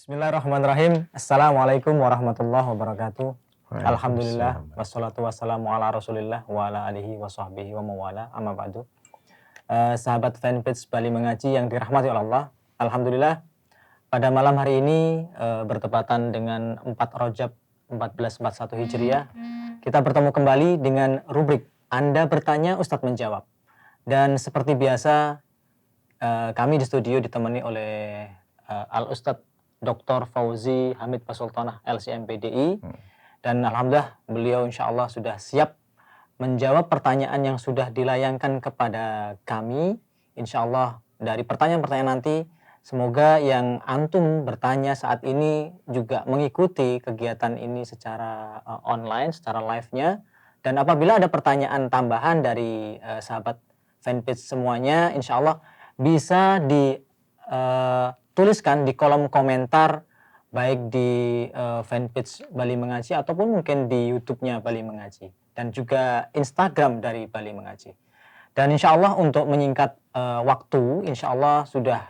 Bismillahirrahmanirrahim. Assalamualaikum warahmatullahi wabarakatuh. Alhamdulillah Waalaikumsalam. wassalatu wassalamu ala Rasulillah wa ala alihi wa sahbihi wa mawala amma ba'du. Sahabat fanpage Bali Mengaji yang dirahmati oleh Allah. Alhamdulillah pada malam hari ini bertepatan dengan 4 Rajab 1441 Hijriah, kita bertemu kembali dengan rubrik Anda Bertanya Ustadz Menjawab. Dan seperti biasa kami di studio ditemani oleh Al Ustadz Dr. Fauzi Hamid Pasultanah LCMPDI, dan alhamdulillah beliau insya Allah sudah siap menjawab pertanyaan yang sudah dilayangkan kepada kami. Insya Allah dari pertanyaan-pertanyaan nanti, semoga yang antum bertanya saat ini juga mengikuti kegiatan ini secara online, secara live-nya. Dan apabila ada pertanyaan tambahan dari sahabat fanpage semuanya, insya Allah bisa dituliskan di kolom komentar, baik di fanpage Bali Mengaji ataupun mungkin di YouTube-nya Bali Mengaji, dan juga Instagram dari Bali Mengaji. Dan insya Allah untuk menyingkat waktu, insya Allah sudah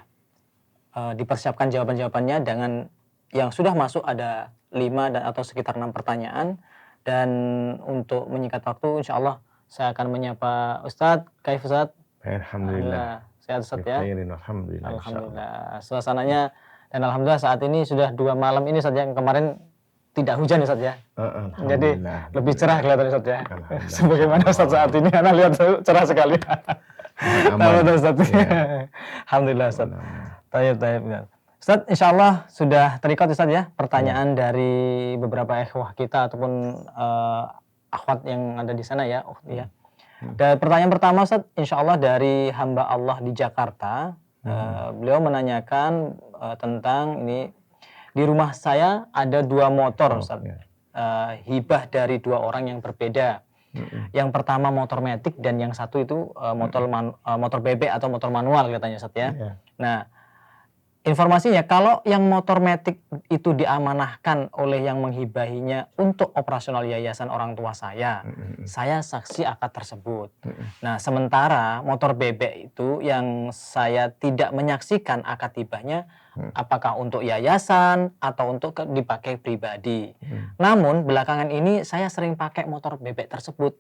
dipersiapkan jawaban-jawabannya dengan yang sudah masuk ada 5 dan atau sekitar 6 pertanyaan. Dan untuk menyingkat waktu, insya Allah saya akan menyapa Ustadz. Kaif Ustadz? Alhamdulillah. Sehat Ustadz ya? Alhamdulillah. Alhamdulillah. Suasananya, dan alhamdulillah saat ini sudah 2 malam ini saja, yang kemarin tidak hujan Ustadz ya. Jadi lebih cerah kelihatan Ustadz ya. Sebagaimana Ustadz saat ini, Anda lihat cerah sekali. Ustadz. Alhamdulillah Ustadz. Tayyib. Ustadz, insya Allah sudah terikat Ustadz ya pertanyaan dari beberapa ikhwah kita ataupun akhwat yang ada di sana ya. Dan pertanyaan pertama Ustadz, insya Allah dari hamba Allah di Jakarta. Beliau menanyakan tentang ini, di rumah saya ada 2 motor Ustadz, hibah dari 2 orang yang berbeda. Yang pertama motor matic dan yang satu itu motor bebek atau motor manual katanya Ustadz ya. Nah, informasinya kalau yang motor matic itu diamanahkan oleh yang menghibahinya untuk operasional yayasan orang tua saya saksi akad tersebut. Nah, sementara motor bebek itu yang saya tidak menyaksikan akad hibahnya, apakah untuk yayasan atau untuk dipakai pribadi. Namun belakangan ini saya sering pakai motor bebek tersebut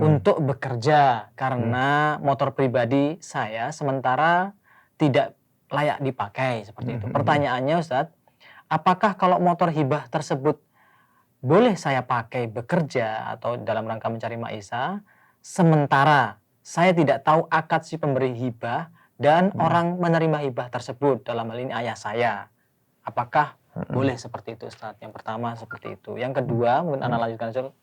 untuk bekerja karena motor pribadi saya sementara tidak layak dipakai seperti itu. Pertanyaannya Ustadz, apakah kalau motor hibah tersebut boleh saya pakai bekerja atau dalam rangka mencari maisha, sementara saya tidak tahu akad si pemberi hibah dan orang menerima hibah tersebut, dalam hal ini ayah saya. Apakah boleh seperti itu Ustadz? Yang pertama seperti itu. Yang kedua, mungkin Anda lanjutkan Ustadz.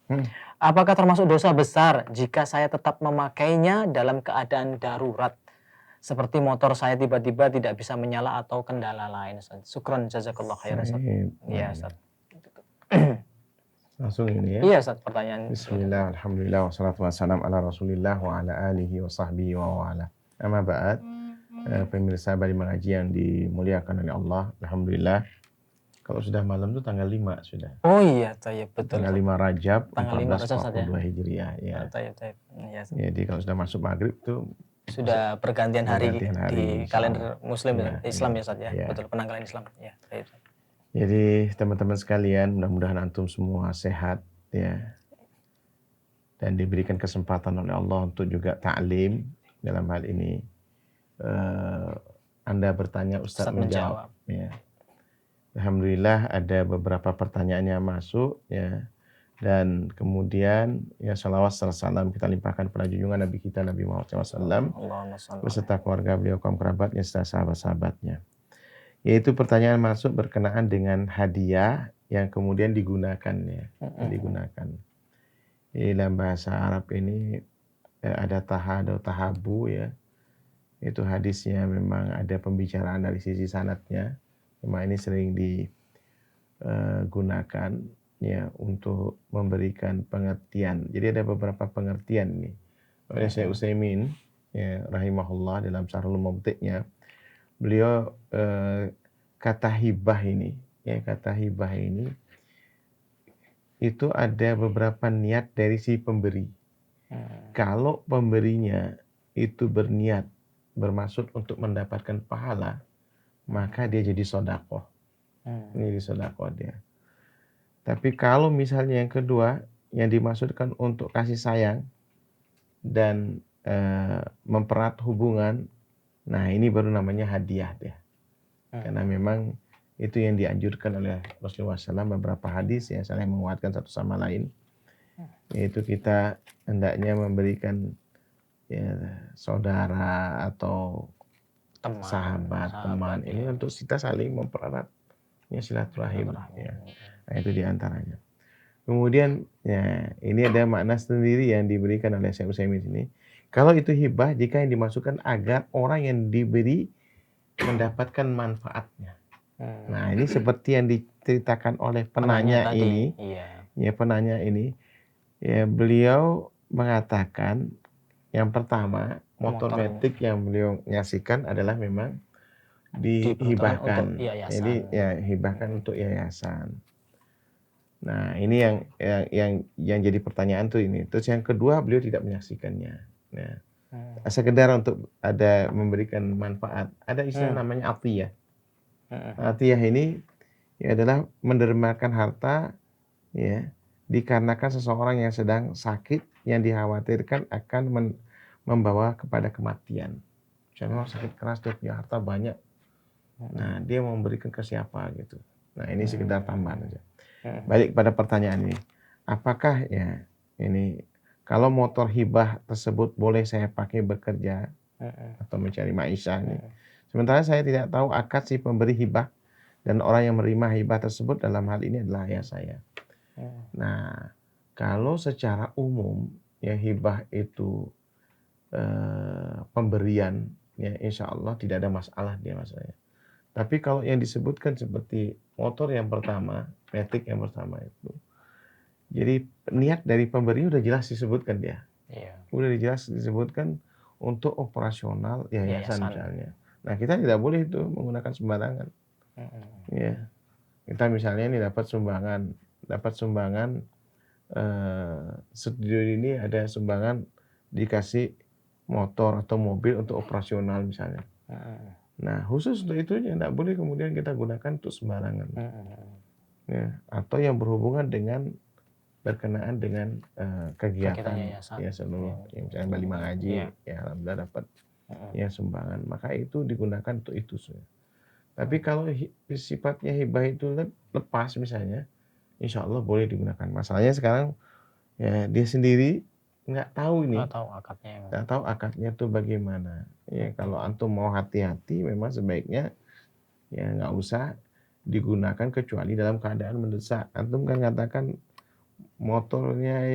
Apakah termasuk dosa besar jika saya tetap memakainya dalam keadaan darurat? Seperti motor saya tiba-tiba tidak bisa menyala atau kendala lain. Syukran jazakallah khairan. Iya Ustaz. Langsung ini ya. Iya Ustaz, pertanyaan. Bismillah, alhamdulillah, wassalatu wassalam ala Rasulillah wa ala alihi wa sahbihi wa wala. Amma ba'd. Pemirsa Bali Mengaji yang dimuliakan oleh Allah, alhamdulillah. Kalau sudah malam itu tanggal 5 sudah. Oh iya, tayyib, betul. Tanggal 5 Rajab tanggal 5 Rajab 1442 Hijriah ya. Tayyib. Iya. Jadi kalau sudah masuk maghrib itu sudah pergantian hari di kalender Muslim Islam ya Ustaz ya. Betul, penanggalan Islam ya. Jadi teman-teman sekalian, mudah-mudahan antum semua sehat ya. Dan diberikan kesempatan oleh Allah untuk juga ta'lim dalam hal ini. Anda bertanya, Ustaz menjawab ya. Alhamdulillah ada beberapa pertanyaan yang masuk ya. Dan kemudian ya salawat salam kita limpahkan pada junjungan Nabi kita Nabi Muhammad SAW beserta keluarga beliau, kaum kerabatnya, serta sahabat-sahabatnya. Yaitu pertanyaan masuk berkenaan dengan hadiah yang kemudian digunakan ya, digunakan. Di dalam bahasa Arab ini ada tahadu, tahabu ya. Itu hadisnya memang ada pembicaraan dari sisi sanadnya. Memang ini sering digunakan ya untuk memberikan pengertian. Jadi ada beberapa pengertian nih. Oleh Syekh Utsaimin ya rahimahullah dalam Syarhul Mumti'-nya, beliau kata hibah ini itu ada beberapa niat dari si pemberi. Kalau pemberinya itu berniat bermaksud untuk mendapatkan pahala, maka dia jadi sedekah. Ini sedekah dia. Tapi kalau misalnya yang kedua yang dimaksudkan untuk kasih sayang dan mempererat hubungan, nah ini baru namanya hadiah dia. Karena memang itu yang dianjurkan oleh Rasulullah SAW beberapa hadis yang saling menguatkan satu sama lain, yaitu kita hendaknya memberikan ya, saudara atau sahabat, teman ini untuk kita saling mempererat ya, silaturahim. Ya. Nah, itu diantaranya. Kemudian ya ini ada makna sendiri yang diberikan oleh Syekh Utsaimin ini. Kalau itu hibah jika yang dimasukkan agar orang yang diberi mendapatkan manfaatnya. Nah ini seperti yang diceritakan oleh penanya ini. Ya penanya ini, ya beliau mengatakan yang pertama motor metik yang beliau ngasihkan adalah memang dihibahkan. Jadi ya hibahkan untuk yayasan. Nah, ini yang jadi pertanyaan tuh ini. Terus yang kedua beliau tidak menyaksikannya. Nah, sekedar untuk ada memberikan manfaat. Ada istilah namanya atiyah. Atiyah ini ya adalah mendermakan harta ya dikarenakan seseorang yang sedang sakit yang dikhawatirkan akan membawa kepada kematian. Misalnya sakit keras dia punya harta banyak. Nah, dia mau memberikan ke siapa gitu. Nah, ini sekedar tambahan aja. Balik pada pertanyaan ini. Apakah ya ini kalau motor hibah tersebut boleh saya pakai bekerja atau mencari maisha ini. Sementara saya tidak tahu akad si pemberi hibah dan orang yang menerima hibah tersebut dalam hal ini adalah ayah saya. Nah, kalau secara umum ya hibah itu pemberian ya insya Allah tidak ada masalah dia maksudnya. Tapi kalau yang disebutkan seperti motor yang pertama, metik yang pertama itu, jadi niat dari pemberi udah jelas disebutkan dia. Udah jelas disebutkan untuk operasional yayasan misalnya. Nah kita tidak boleh itu menggunakan sembarangan. Ya, kita misalnya ini dapat sumbangan studio ini ada sumbangan dikasih motor atau mobil untuk operasional misalnya. Nah, khusus untuk itu ya tidak boleh kemudian kita gunakan untuk sembarangan. Ya, atau yang berhubungan dengan berkenaan dengan kegiatan ya seluruh ya, misalnya Bali Mengaji ya alhamdulillah dapat ya sumbangan, maka itu digunakan untuk itu semua. Tapi kalau sifatnya hibah itu lepas misalnya, insya Allah boleh digunakan. Masalahnya sekarang ya dia sendiri nggak tahu ini, nggak tahu akadnya tuh bagaimana. Ya kalau antum mau hati-hati, memang sebaiknya ya nggak usah digunakan kecuali dalam keadaan mendesak. Antum kan katakan motornya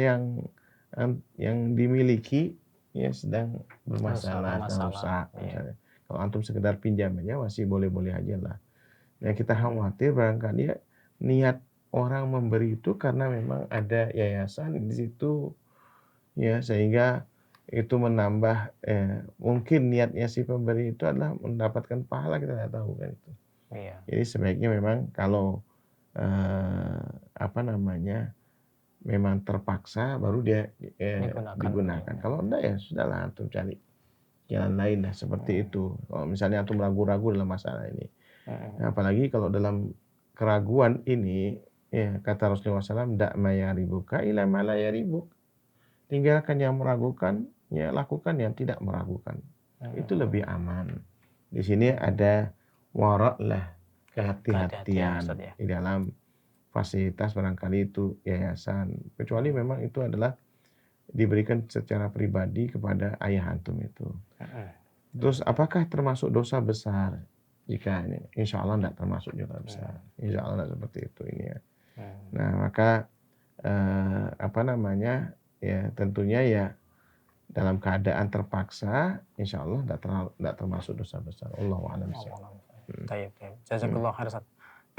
yang dimiliki ya sedang bermasalah, rusak misalnya. Kalau antum sekedar pinjam aja masih boleh-boleh aja lah. Yang kita khawatir barangkali ya, niat orang memberi itu karena memang ada yayasan di situ ya sehingga itu menambah mungkin niatnya si pemberi itu adalah mendapatkan pahala, kita tidak tahu kan itu. Jadi sebaiknya memang kalau memang terpaksa baru dia digunakan. Kalau enggak ya sudahlah antum cari jalan lain lah seperti itu. Kalau misalnya antum ragu-ragu dalam masalah ini. Apalagi kalau dalam keraguan ini ya kata Rasulullah SAW, "Dak ma yaribuka ila ma la yaribuk." Tinggalkan yang meragukan, ya lakukan yang tidak meragukan. Itu lebih aman. Di sini ada warak lah, kehati-hatian di dalam fasilitas barangkali itu yayasan. Kecuali memang itu adalah diberikan secara pribadi kepada ayah antum itu. Terus apakah termasuk dosa besar? Jika ini, insya Allah tidak termasuk dosa besar. Insya Allah tidak seperti itu ini ya. Nah maka ya tentunya ya dalam keadaan terpaksa, insya Allah tidak termasuk dosa besar. Allahu a'lam. Jazakallahu khairan.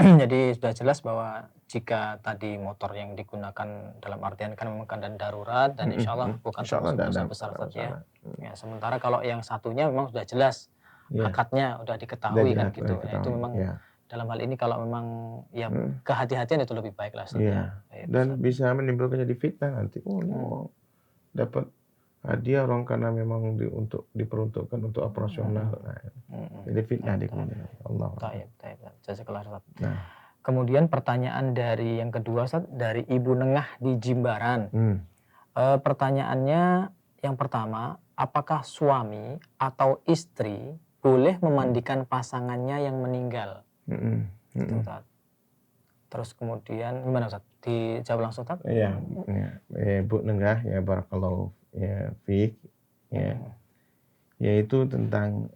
Jadi sudah jelas bahwa jika tadi motor yang digunakan dalam artian kan memang keadaan darurat dan insya Allah bukan termasuk dosa besar saja. Ya, sementara kalau yang satunya memang sudah jelas akadnya sudah diketahui kan gitu. Itu memang dalam hal ini kalau memang ya kehati-hatian itu lebih baik lah. Dan bisa menimbulkan jadi fitnah nanti. Oh, dapat hadiah orang karena memang diperuntukkan untuk operasional. Jadi fitnah di kemudian. Allah. Jazakallahu khairan. Kemudian pertanyaan dari yang kedua Ustaz, dari Ibu Nengah di Jimbaran. Pertanyaannya yang pertama, apakah suami atau istri boleh memandikan pasangannya yang meninggal? Itu Ustaz. Terus kemudian gimana Ustaz? Dijawab langsung Ustaz? Iya, Bu Nengah ya, barakallahu ya fiik ya. Yaitu tentang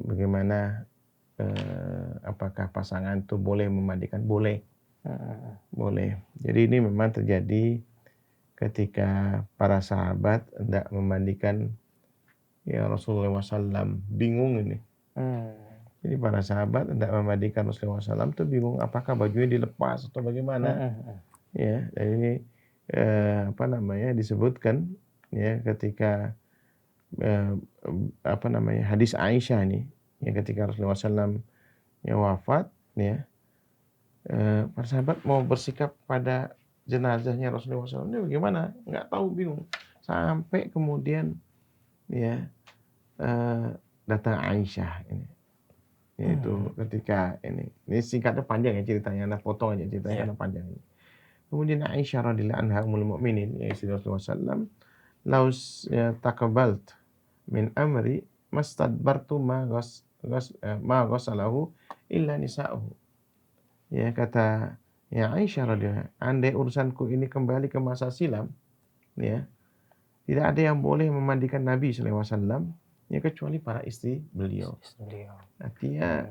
bagaimana apakah pasangan itu boleh memandikan? Boleh. Boleh. Jadi ini memang terjadi ketika para sahabat hendak memandikan ya Rasulullah SAW. Bingung ini. Jadi para sahabat hendak memandikan Rasulullah SAW itu bingung apakah bajunya dilepas atau bagaimana. Ya, dan ini disebutkan ya ketika hadis Aisyah ini ya, ketika Rasulullah SAW ya wafat ya, para sahabat mau bersikap pada jenazahnya Rasulullah SAW ini bagaimana, nggak tahu, bingung, sampai kemudian ya datang Aisyah ini, yaitu ketika ini singkatnya panjang ya ceritanya, nah potong aja ceritanya karena panjang ini. Kemudian Aisyah radhiyallahu anha ummul mukminin ya istri Rasulullah SAW, laus ya taqabbalt min amri mastadbartu ma ghasalahu illa nisa'uhu. Ya, kata ya Aisyah radhiyallahu anha, andai urusanku ini kembali ke masa silam ya, tidak ada yang boleh memandikan Nabi sallallahu alaihi wasallam ya kecuali para istri beliau. Artinya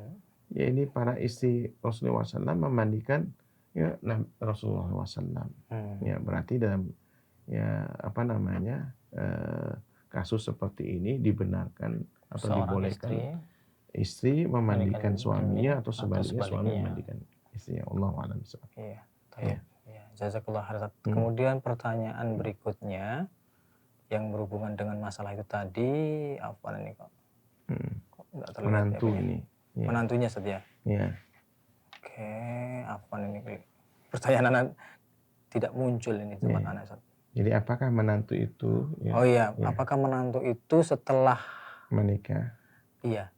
ya ini para istri Rasulullah SAW memandikan ya Rasulullah SAW. Ya berarti dalam ya kasus seperti ini dibenarkan atau dibolehkan istri memandikan suaminya atau sebaliknya suami memandikan istrinya. Allahu a'lam bishawab. Iya. Ya. Jazakallah khairan. Kemudian pertanyaan berikutnya yang berhubungan dengan masalah itu tadi, apa ini kok? Enggak terlihat menantu ya, ini. Ya. Menantunya Ustaz ya? Iya. Oke, apa ini? Pertanyaan tidak muncul ini teman anak Ustaz. Jadi apakah menantu itu apakah menantu itu setelah menikah? Iya.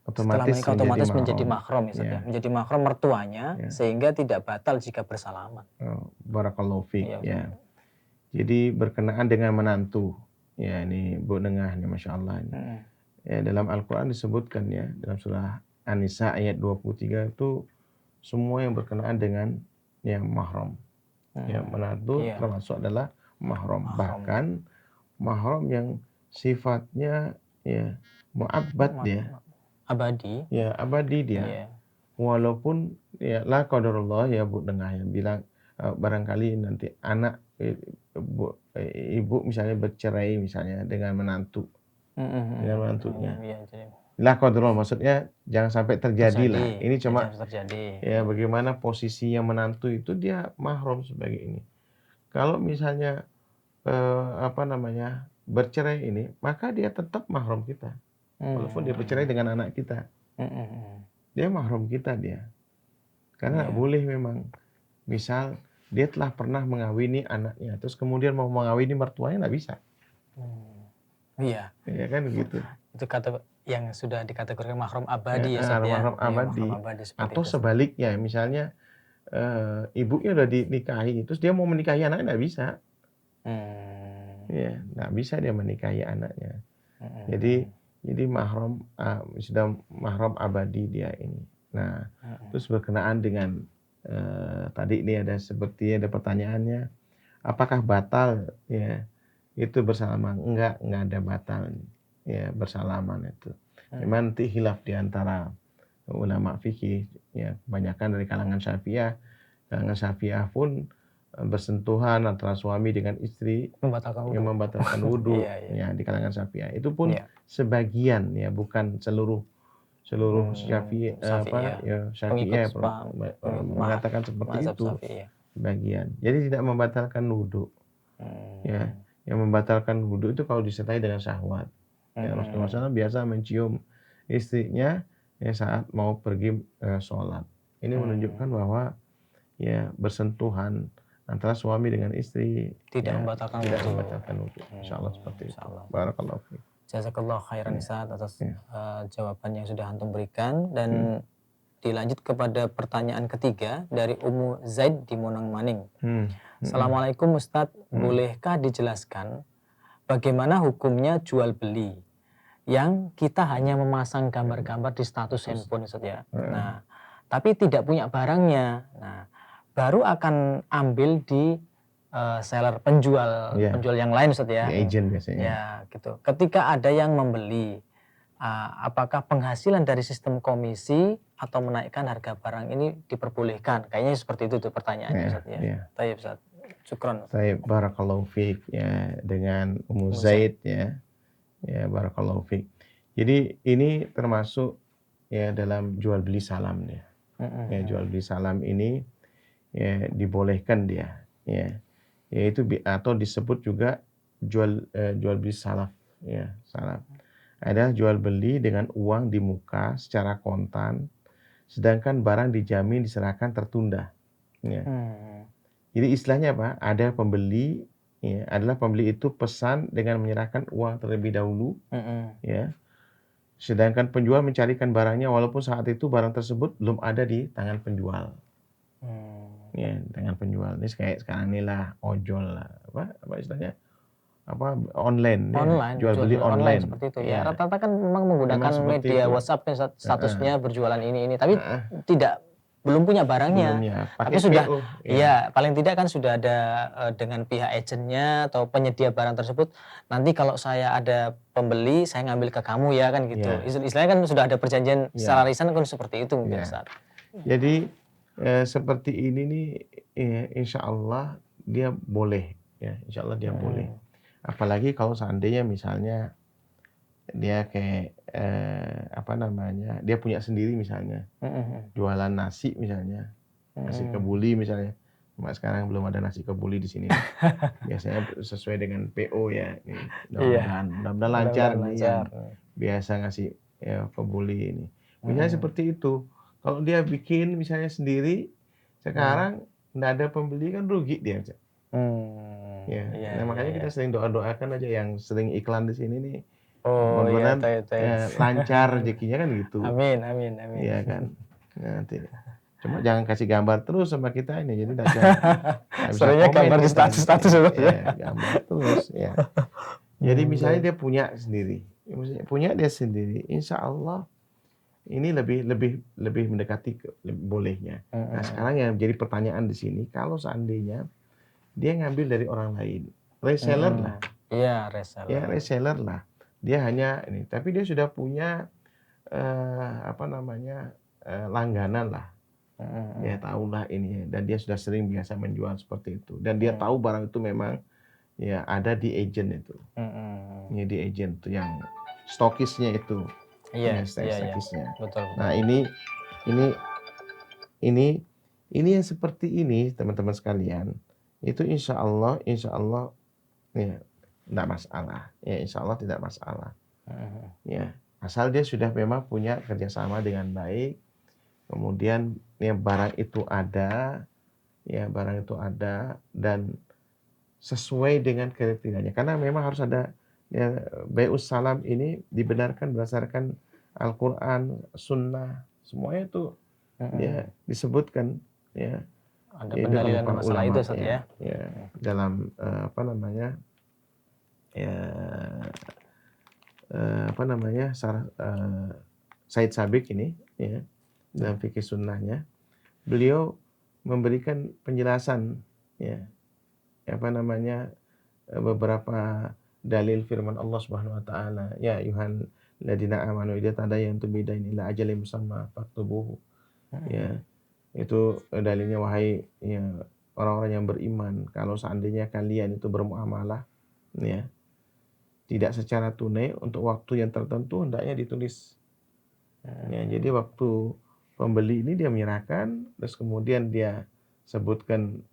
Otomatis setelah menikah otomatis menjadi mahram ya. Ya. Menjadi mahram mertuanya sehingga tidak batal jika bersalaman. Barakallahu fiik ya. Jadi berkenaan dengan menantu. Ya ini Bu Nengah nih Masya Allah ini. Ya, dalam Al-Quran disebutkan ya, dalam surah An-Nisa ayat 23 itu semua yang berkenaan dengan yang mahram. Ya, menantu termasuk adalah mahram. Bahkan mahram yang sifatnya ya mu'abbad dia. Abadi. Ya, abadi dia. Walaupun ya la qadarullah ya Bu Nengah yang bilang barangkali nanti anak ibu misalnya bercerai misalnya dengan menantu. Dengan menantunya. La qadarullah maksudnya jangan sampai terjadi lah. Ini cuma ya bagaimana posisi yang menantu itu dia mahram sebagai ini. Kalau misalnya bercerai ini, maka dia tetap mahram kita. Walaupun dia bercerai dengan anak kita. Dia mahram kita dia. Karena nggak boleh memang. Misal dia telah pernah mengawini anaknya, terus kemudian mau mengawini mertuanya nggak bisa. Iya. Ya kan gitu. Itu kata yang sudah dikategorikan mahram abadi ya. Mahram abadi. Atau sebaliknya, misalnya ibunya udah dinikahi, terus dia mau menikahi anaknya nggak bisa. Ya, nggak bisa dia menikahi anaknya. Jadi mahram sudah mahram abadi dia ini. Nah, terus berkenaan dengan tadi ini ada pertanyaannya, apakah batal ya itu bersalaman? Enggak ada batal ya bersalaman itu. Memang nanti khilaf di antara ulama fikih ya, kebanyakan dari kalangan Syafi'iyah pun bersentuhan antara suami dengan istri membatalkan wudu ya di kalangan Syafi'iyah. Itu pun sebagian ya, bukan seluruh Syafi'iyah mengatakan seperti itu. Sebagian. Jadi tidak membatalkan wudu. Ya, yang membatalkan wudu itu kalau disertai dengan syahwat. Ya, Rasulullah SAW biasa mencium istrinya ya saat mau pergi sholat. Ini menunjukkan bahwa ya bersentuhan antara suami dengan istri tidak membatalkan wudu. Insyaallah seperti itu. Barakallahu fiik. Jazakallah khairan Ustaz atas jawaban yang sudah antum berikan, dan dilanjut kepada pertanyaan ketiga dari Ummu Zaid di Monang Maning. Assalamualaikum Ustadz, bolehkah dijelaskan bagaimana hukumnya jual beli yang kita hanya memasang gambar-gambar di status handphone Ustadz ya. Nah, tapi tidak punya barangnya. Nah, baru akan ambil di seller penjual yang lain Ustadz ya. Di agent biasanya. Ya, gitu. Ketika ada yang membeli, apakah penghasilan dari sistem komisi atau menaikkan harga barang ini diperbolehkan? Kayaknya seperti itu tuh pertanyaannya Ustadz ya. Baik Ustadz. Syukron. Baik, barakallahu fiik ya, dengan Ummu Zaid ya. Ya, barakallahu fiik. Jadi ini termasuk ya dalam jual beli salam ya. Ya, jual beli salam ini ya dibolehkan dia ya. Yaitu atau disebut juga jual beli salaf ya, salaf. Ada jual beli dengan uang di muka secara kontan, sedangkan barang dijamin diserahkan tertunda. Ya. Jadi istilahnya apa? Ada pembeli, ya, adalah pembeli itu pesan dengan menyerahkan uang terlebih dahulu, ya. Sedangkan penjual mencarikan barangnya walaupun saat itu barang tersebut belum ada di tangan penjual. Ya, tangan penjual. Ini kayak sekarang inilah ojol lah, apa istilahnya? Online ya. Jual beli online seperti itu ya. Rata-rata kan memang menggunakan media WhatsApp statusnya berjualan ini tapi belum punya barangnya. Tapi sudah PO, ya paling tidak kan sudah ada dengan pihak agentnya atau penyedia barang tersebut, nanti kalau saya ada pembeli saya ngambil ke kamu ya kan gitu. Istilahnya kan sudah ada perjanjian secara lisan kan seperti itu mungkin Ustaz. Jadi seperti ini nih insya Allah dia boleh ya, insya Allah dia boleh. Apalagi kalau seandainya misalnya dia kayak dia punya sendiri misalnya, jualan nasi misalnya, nasi kebuli misalnya. Cuma sekarang belum ada nasi kebuli di sini. Biasanya sesuai dengan PO ya. Mudah-mudahan lancar nih yang biasa ngasih ya kebuli ini. Misalnya seperti itu. Kalau dia bikin misalnya sendiri, sekarang nggak ada pembeli kan rugi dia. Makanya kita sering doakan aja yang sering iklan di sini nih. Mudah-mudahan lancar rezekinya kan gitu. Amin. Iya kan. Nanti. Cuma jangan kasih gambar terus sama kita ini, jadi tidak seringnya gambar di status ya. Gambar terus ya. Jadi misalnya dia punya sendiri, insya Allah ini lebih mendekati bolehnya. Nah sekarang yang jadi pertanyaan di sini, kalau seandainya dia ngambil dari orang lain, reseller lah. Iya, reseller. Ya reseller lah. Dia hanya ini, tapi dia sudah punya langganan lah. Dia tahulah ini, dan dia sudah sering biasa menjual seperti itu. Dan dia tahu barang itu memang ya ada di agent itu. Ya, di agent itu yang stokisnya itu. Iya. Betul. Nah ini yang seperti ini teman-teman sekalian, itu insya Allah ya tidak masalah. Ya insya Allah tidak masalah. Ya asal dia sudah memang punya kerjasama dengan baik. Kemudian ya barang itu ada dan sesuai dengan kriterianya. Karena memang harus ada ya, bai'us salam ini dibenarkan berdasarkan Al-Quran, Sunnah, semuanya itu ya disebutkan ya. Ada pendalilan masalah itu Ustaz ya. Dalam Said Sabiq ini ya. Dalam fikih sunnahnya, beliau memberikan penjelasan ya beberapa dalil firman Allah Subhanahu wa taala, ya ayuhan ladina amanu idza tadayantum bidain ila ajalin musamma faktubuhu. Ya. Itu dalilnya wahai ya, orang-orang yang beriman, kalau seandainya kalian itu bermuamalah ya tidak secara tunai untuk waktu yang tertentu hendaknya ditulis. Ya, jadi waktu pembeli ini dia menyerahkan, terus kemudian dia sebutkan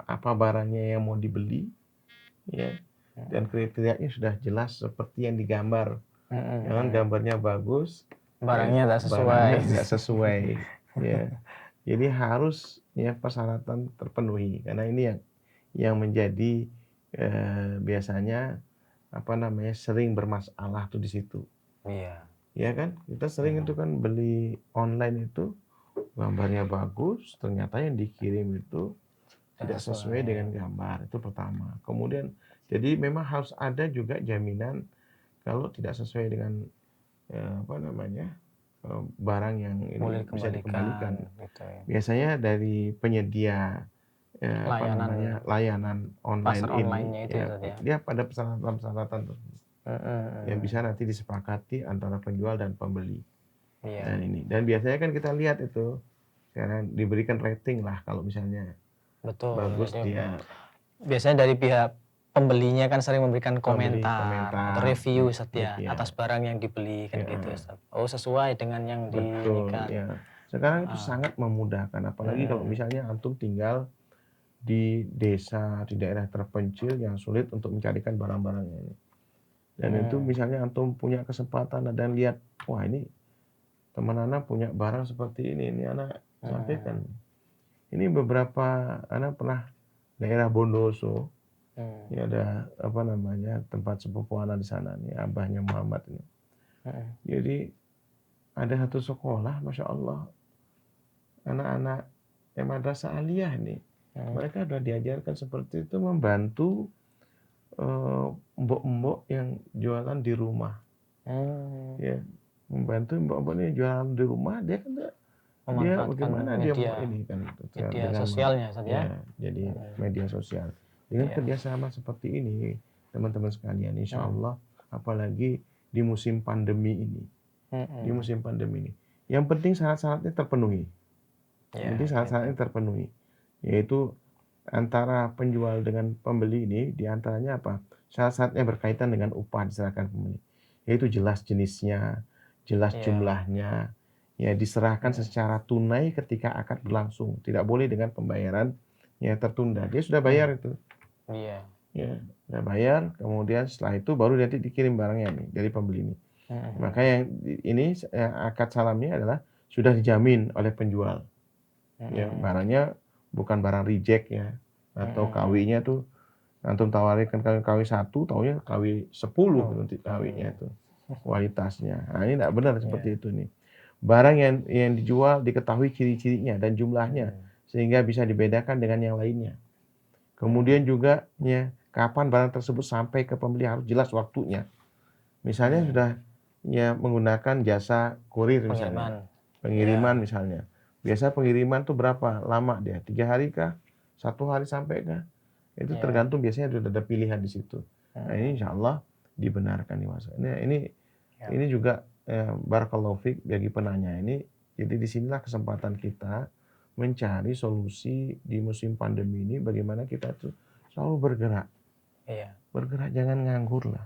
apa barangnya yang mau dibeli, ya, dan kriterianya sudah jelas seperti yang digambar. Jangan gambarnya bagus, barangnya tidak sesuai. Ya, jadi harus ya persyaratan terpenuhi, karena ini yang menjadi biasanya sering bermasalah tuh di situ. Iya. Ya kan, kita sering itu kan beli online itu gambarnya bagus, ternyata yang dikirim itu tidak sesuai dengan gambar. Itu pertama. Kemudian, jadi memang harus ada juga jaminan kalau tidak sesuai dengan barang yang ini bisa dikembalikan. Gitu ya. Biasanya dari penyedia layanan online ini, dia pada persyaratan yang bisa nanti disepakati antara penjual dan pembeli. Dan biasanya kan kita lihat itu karena diberikan rating lah kalau misalnya bagus dia. Biasanya dari pihak pembelinya kan sering memberikan komentar atau review atas barang yang dibeli kan gitu Ustaz. Oh, sesuai dengan yang diinginkan. Ya. Sekarang itu sangat memudahkan, apalagi kalau misalnya antum tinggal di desa, di daerah terpencil yang sulit untuk mencarikan barang-barangnya ini. Dan itu misalnya antum punya kesempatan dan lihat, wah ini teman anak punya barang seperti ini anak sampaikan. Ini beberapa anak pernah daerah Bondoso, ini ada tempat sepupu anak di sana nih, abahnya Muhammad ini. Jadi ada satu sekolah, masya Allah, anak-anak madrasah aliyah nih, mereka sudah diajarkan seperti itu membantu mbok-mbok yang jualan di rumah. Ya, membantu mbok-mbok ini jualan di rumah, dia kan dia bagaimana dia ini kan media sosialnya jadi media sosial dengan kerjasama seperti ini teman-teman sekalian, insya Allah apalagi di musim pandemi ini, yang penting syarat-syaratnya terpenuhi. Yaitu antara penjual dengan pembeli ini diantaranya apa? Syarat-syaratnya berkaitan dengan upah diserahkan pembeli, yaitu jelas jenisnya, jelas jumlahnya, ya diserahkan secara tunai ketika akad berlangsung, tidak boleh dengan pembayaran tertunda. Dia sudah bayar itu, sudah bayar, kemudian setelah itu baru nanti dikirim barangnya nih dari pembeli ini. Maka yang ini akad salamnya adalah sudah dijamin oleh penjual. Barangnya bukan barang reject ya, atau KW-nya tuh antum tawarkan KW 1, taunya KW 10 nanti KW-nya itu kualitasnya. Nah, ini tidak benar seperti itu nih. Barang yang dijual diketahui ciri-cirinya dan jumlahnya sehingga bisa dibedakan dengan yang lainnya. Kemudian juga kapan barang tersebut sampai ke pembeli harus jelas waktunya. Misalnya sudah menggunakan jasa kurir misalnya, pengiriman misalnya. Biasa pengiriman tuh berapa lama dia? 3 hari kah? 1 hari sampai kah? Itu tergantung, biasanya sudah ada pilihan di situ. Nah, ini insya Allah dibenarkan nih Mas. Ini juga barakallahu fiik bagi penanya ini. Jadi disinilah kesempatan kita mencari solusi di musim pandemi ini, bagaimana kita tuh selalu bergerak. Bergerak, jangan nganggur lah.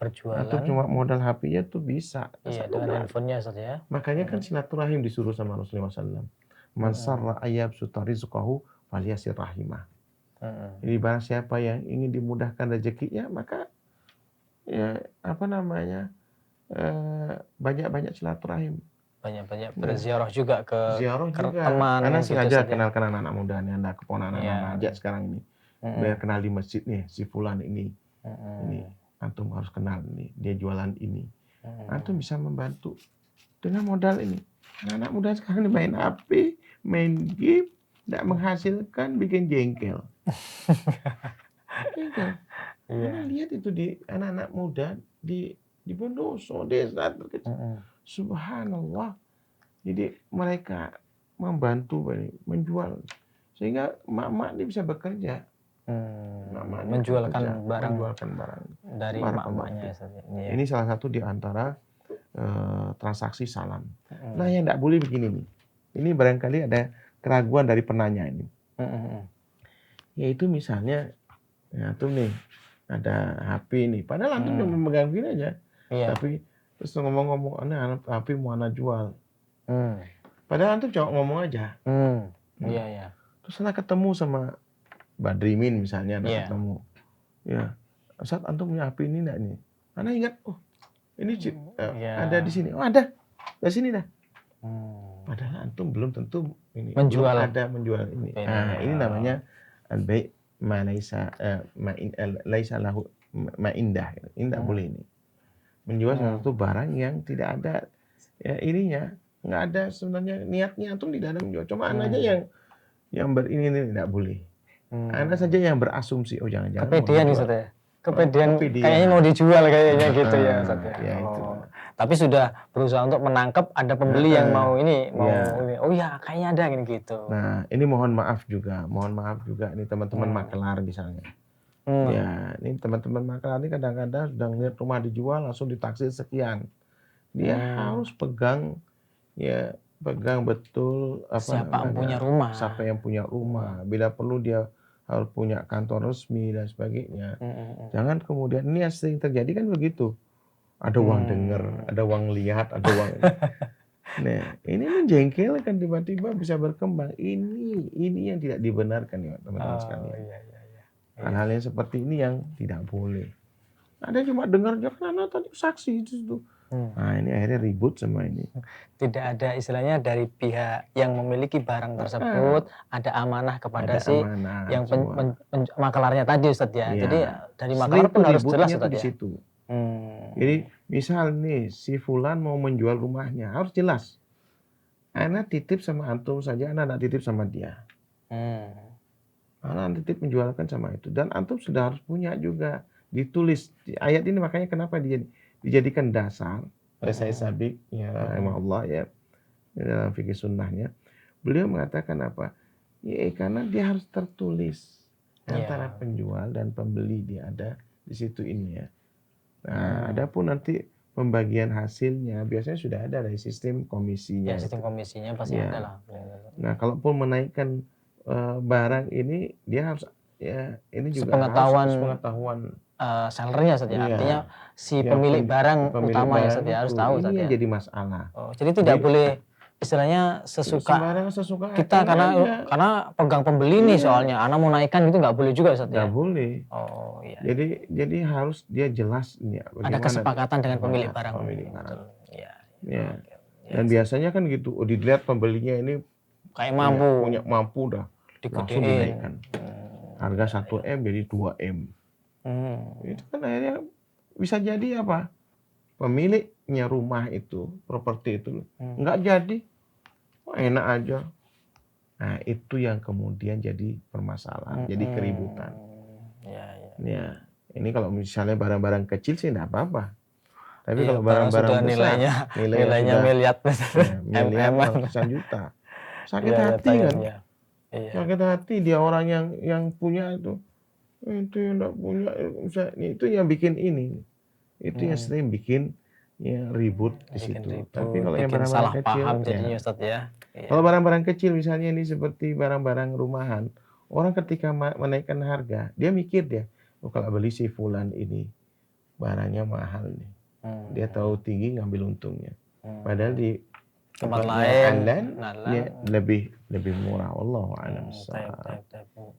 Perjualan. Atau cuma modal HP-nya tuh bisa. Dengan handphonenya saja. Makanya kan silaturahim disuruh sama Rasulullah SAW. Man sarra ayyabsuta rizqahu falyasir rahimah. Jadi barang siapa yang ingin dimudahkan rezekinya, maka banyak-banyak silaturahim. Banyak-banyak berziarah juga ke teman. Karena sengaja kenalkan anak-anak muda nih, anak keponakan anak ajak sekarang ini. Biar kenal di masjid nih, si fulan ini. Ini antum harus kenal nih, dia jualan ini. Antum bisa membantu dengan modal ini. Anak-anak muda sekarang main HP, main game, tidak menghasilkan, bikin jengkel. Lihat itu di anak-anak muda di Bondoso, desa terkecil. Subhanallah. Jadi mereka membantu menjual sehingga mak-mak dia bisa bekerja. Menjualkan barang dari mak-maknya. Ini salah satu di antara transaksi salam. Nah, yang tidak boleh begini nih. Ini barangkali ada keraguan dari penanya ini. Yaitu misalnya antum nih ada HP nih, padahal antum cuma memegang gini aja. Tapi terus ngomong-ngomong, anak HP mau anak jual. Padahal antum cuma ngomong aja. Terus anak ketemu sama Badrimin misalnya, anak ketemu. Ustaz, antum punya HP ini enggak nih? Anak ingat, oh ini ada di sini. Oh ada, di sini dah. Padahal antum belum tentu ini belum ada menjual ini. Ini namanya al-bai' ma laisa lahu ma indah. Ini enggak boleh ini. Menjual sesuatu barang yang tidak ada ininya, nggak ada sebenarnya niatnya antum tidak ada menjual. Cuma anda aja yang berini ini tidak boleh. Anda saja yang berasumsi, oh jangan-jangan mau Kepedean nih dijual. Ustaz ya. Kepedean Kepedean. kayaknya mau dijual kayaknya gitu ya Ustaz ya. Ya itu. Tapi sudah berusaha untuk menangkap ada pembeli yang mau ini. Ya. Oh ya kayaknya ada gitu. Nah ini mohon maaf juga ini teman-teman makelar misalnya. Ya ini teman-teman makelar ini kadang-kadang sudah ngeliat rumah dijual langsung ditaksir sekian. Dia harus pegang betul siapa yang punya rumah. Bila perlu dia harus punya kantor resmi dan sebagainya. Jangan kemudian ini yang sering terjadi kan begitu. Ada uang dengar, ada uang lihat, ada uang. Nah, ini menjengkelkan tiba-tiba bisa berkembang. Ini yang tidak dibenarkan ya teman-teman sekalian. Hal-hal yang seperti ini yang tidak boleh. Ada cuma dengar aja kan anak tadi saksi itu. Nah ini akhirnya ribut semua ini. Tidak ada istilahnya dari pihak yang memiliki barang tersebut ada amanah kepada yang makelarnya tadi Ustaz ya. Jadi dari makelar pun harus jelas Ustaz di situ. Jadi misal nih si fulan mau menjual rumahnya harus jelas. Ana titip sama antum saja, ana tidak titip sama dia. Ana titip menjualkan sama itu dan antum sudah harus punya juga ditulis ayat ini makanya kenapa dijadikan dasar oleh Syekh Sabiq ya rahimahullah ya dalam fikih sunnahnya. Beliau mengatakan apa? Ya karena dia harus tertulis antara penjual dan pembeli dia ada di situ ini ya. Nah, adapun nanti pembagian hasilnya biasanya sudah ada dari sistem komisinya. Ya, sistem komisinya pasti ada lah. Nah, kalaupun menaikkan barang ini dia harus ini juga sepengetahuan sellernya saja. Artinya si pemilik barang utama ya harus tahu ini yang jadi masalah. Jadi tidak boleh istilahnya sesuka kita karena pegang pembeli nih soalnya anak mau naikkan gitu nggak boleh juga Ustaz ya. Nggak boleh. Jadi harus dia jelas ada kesepakatan dengan pemilik barang. Dan biasanya kan gitu dilihat pembelinya ini kayak mampu dah langsung dinaikkan. Harga 1M jadi 2M. Itu kan akhirnya bisa jadi apa? Pemiliknya rumah itu, properti itu nggak jadi. Enak aja. Nah, itu yang kemudian jadi permasalahan, jadi keributan. Ya, ini kalau misalnya barang-barang kecil sih enggak apa-apa. Tapi kalau barang-barang besar, nilainya miliar ratusan juta. Sakit hati kan? Sakit hati dia orang yang punya itu yang enggak punya, itu yang bikin ini. Itu yang sering bikin ribut di situ. Tapi kalau yang barang-barang kecil, kalau barang-barang kecil misalnya ini seperti barang-barang rumahan, orang ketika menaikkan harga, dia mikir kalau beli si fulan ini barangnya mahal nih, dia tahu tinggi ngambil untungnya. Padahal di tempat lain lebih murah. Wallahu a'lam.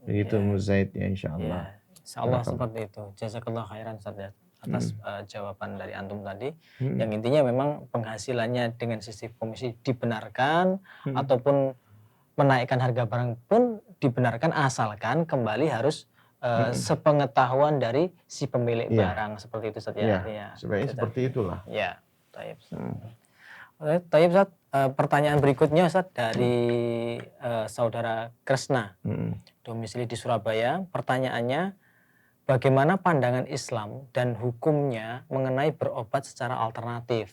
Begitu Muzaid ya insyaallah. Insyaallah seperti itu. Jazakallah khairan Ustaz atas jawaban dari antum tadi yang intinya memang penghasilannya dengan sistem komisi dibenarkan ataupun menaikkan harga barang pun dibenarkan asalkan kembali harus sepengetahuan dari si pemilik barang seperti itu Ustaz ya. Sebenarnya seperti itulah. Ya, baik. Baik Ustaz, pertanyaan berikutnya Ustaz dari saudara Kresna domisili di Surabaya. Pertanyaannya, bagaimana pandangan Islam dan hukumnya mengenai berobat secara alternatif?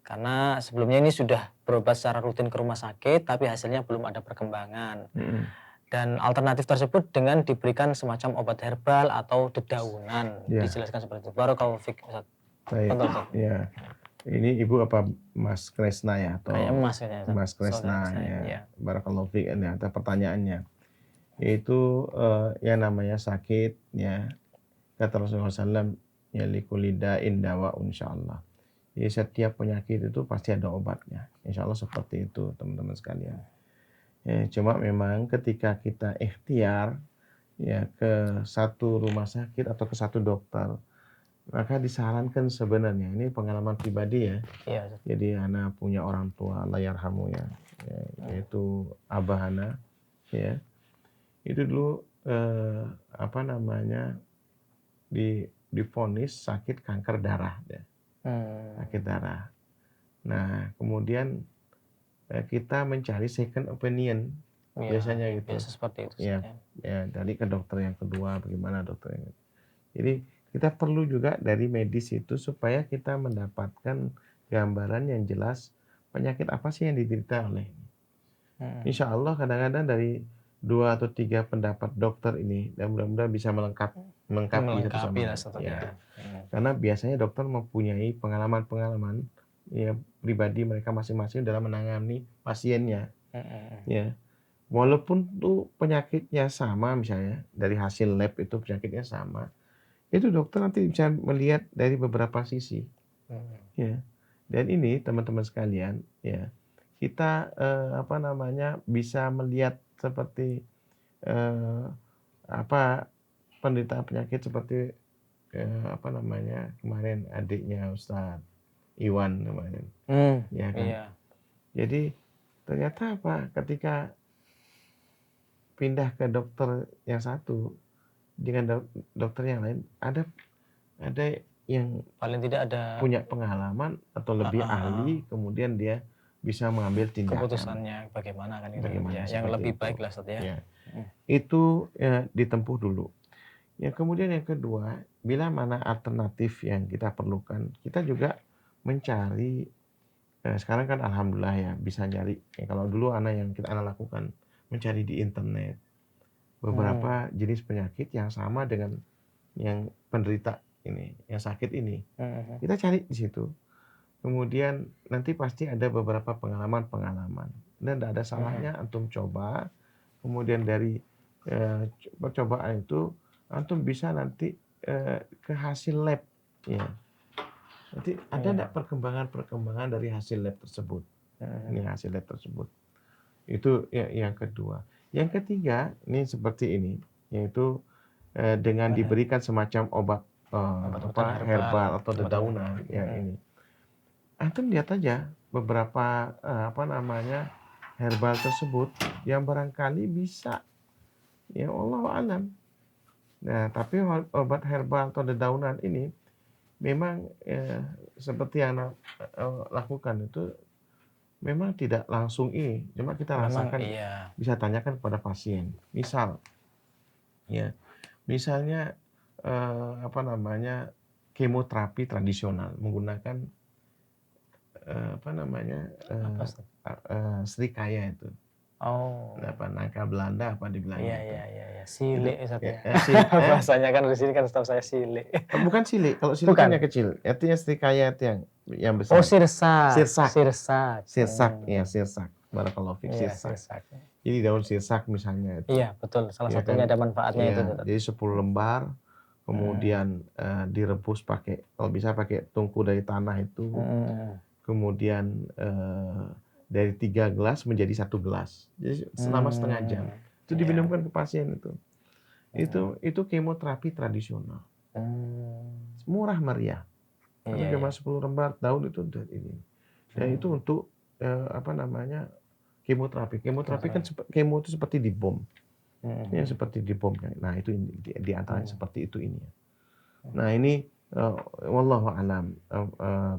Karena sebelumnya ini sudah berobat secara rutin ke rumah sakit, tapi hasilnya belum ada perkembangan. Dan alternatif tersebut dengan diberikan semacam obat herbal atau dedaunan. Dijelaskan seperti itu. Barakallahu fiik Ustaz. Ya. Ini Ibu apa Mas Kresna ya? Atau Mas Kresna ya. Barakallahu fiik ini ada pertanyaannya. Itu yang namanya sakit ya kata Rasulullah SAW ya likulida indawa insyaallah. Jadi setiap penyakit itu pasti ada obatnya. Insyaallah seperti itu teman-teman sekalian. Ya, cuma memang ketika kita ikhtiar ya ke satu rumah sakit atau ke satu dokter, maka disarankan sebenarnya ini pengalaman pribadi ya. Jadi Ana punya orang tua Allah yarhamu ya, yaitu Abah Ana ya. Itu dulu divonis sakit kanker darah sakit darah. Nah kemudian kita mencari second opinion biasanya gitu. Biasa seperti itu. Ya, tadi ke dokter yang kedua, bagaimana dokter yang. Jadi kita perlu juga dari medis itu supaya kita mendapatkan gambaran yang jelas penyakit apa sih yang diderita oleh. Insya Allah kadang-kadang dari 2 atau 3 pendapat dokter ini dan mudah-mudahan bisa melengkapi satu sama lain. Ya. Karena biasanya dokter mempunyai pengalaman-pengalaman ya pribadi mereka masing-masing dalam menangani pasiennya. Ya. Walaupun tuh penyakitnya sama misalnya dari hasil lab itu penyakitnya sama, itu dokter nanti bisa melihat dari beberapa sisi. Ya. Dan ini teman-teman sekalian, ya kita bisa melihat seperti penderita penyakit seperti kemarin adiknya Ustadz Iwan kemarin, ya kan. Iya. Jadi ternyata ketika pindah ke dokter yang satu dengan dokter yang lain ada yang paling tidak ada punya pengalaman atau lebih ahli, kemudian dia bisa mengambil tindakan. Keputusannya bagaimana kan itu. Bagaimana yang lebih itu. baik lah Ustaz ya. Itu ditempuh dulu. Yang kemudian yang kedua, bila mana alternatif yang kita perlukan, kita juga mencari. Sekarang kan alhamdulillah ya bisa nyari. Kalau dulu yang kita lakukan mencari di internet beberapa jenis penyakit yang sama dengan yang penderita ini, yang sakit ini. Kita cari di situ. Kemudian nanti pasti ada beberapa pengalaman-pengalaman. Dan tidak ada salahnya antum coba. Kemudian dari percobaan itu antum bisa nanti ke hasil lab. Ya. Nanti ada tidak perkembangan dari hasil lab tersebut. Ini hasil lab tersebut. Itu yang kedua. Yang ketiga, ini seperti ini, yaitu dengan diberikan semacam obat herbal atau dedaunan ini. Antum lihat aja beberapa herbal tersebut yang barangkali bisa, ya Allah alam. Nah, tapi obat herbal atau dedaunan ini memang seperti yang lakukan itu memang tidak langsung ini, cuma kita rasakan, bisa tanyakan kepada pasien. Misalnya kemoterapi tradisional menggunakan serikaya itu. Nangka Belanda dibilangnya itu. Iya. Silik bahasanya kan di sini kan setahu saya silik. Bukan silik, kalau silik kan yang kecil. Artinya serikaya itu yang besar. Sirsak. Barakallahu fiik, sirsak. Jadi daun sirsak misalnya itu. Iya, betul. Salah satunya ada manfaatnya itu. Jadi 10 lembar kemudian direbus kalau bisa pakai tungku dari tanah itu. Kemudian dari 3 gelas menjadi 1 gelas. Jadi selama setengah jam. Itu diminumkan ke pasien itu. Itu kemoterapi tradisional. Murah meriah. Karena cuma 10 lembar daun itu ini. Dan itu untuk kemoterapi. Kemoterapi kan kemo itu seperti dibom. Yang seperti dibom. Nah, itu di antaranya seperti itu ini. Nah, ini wallahu alam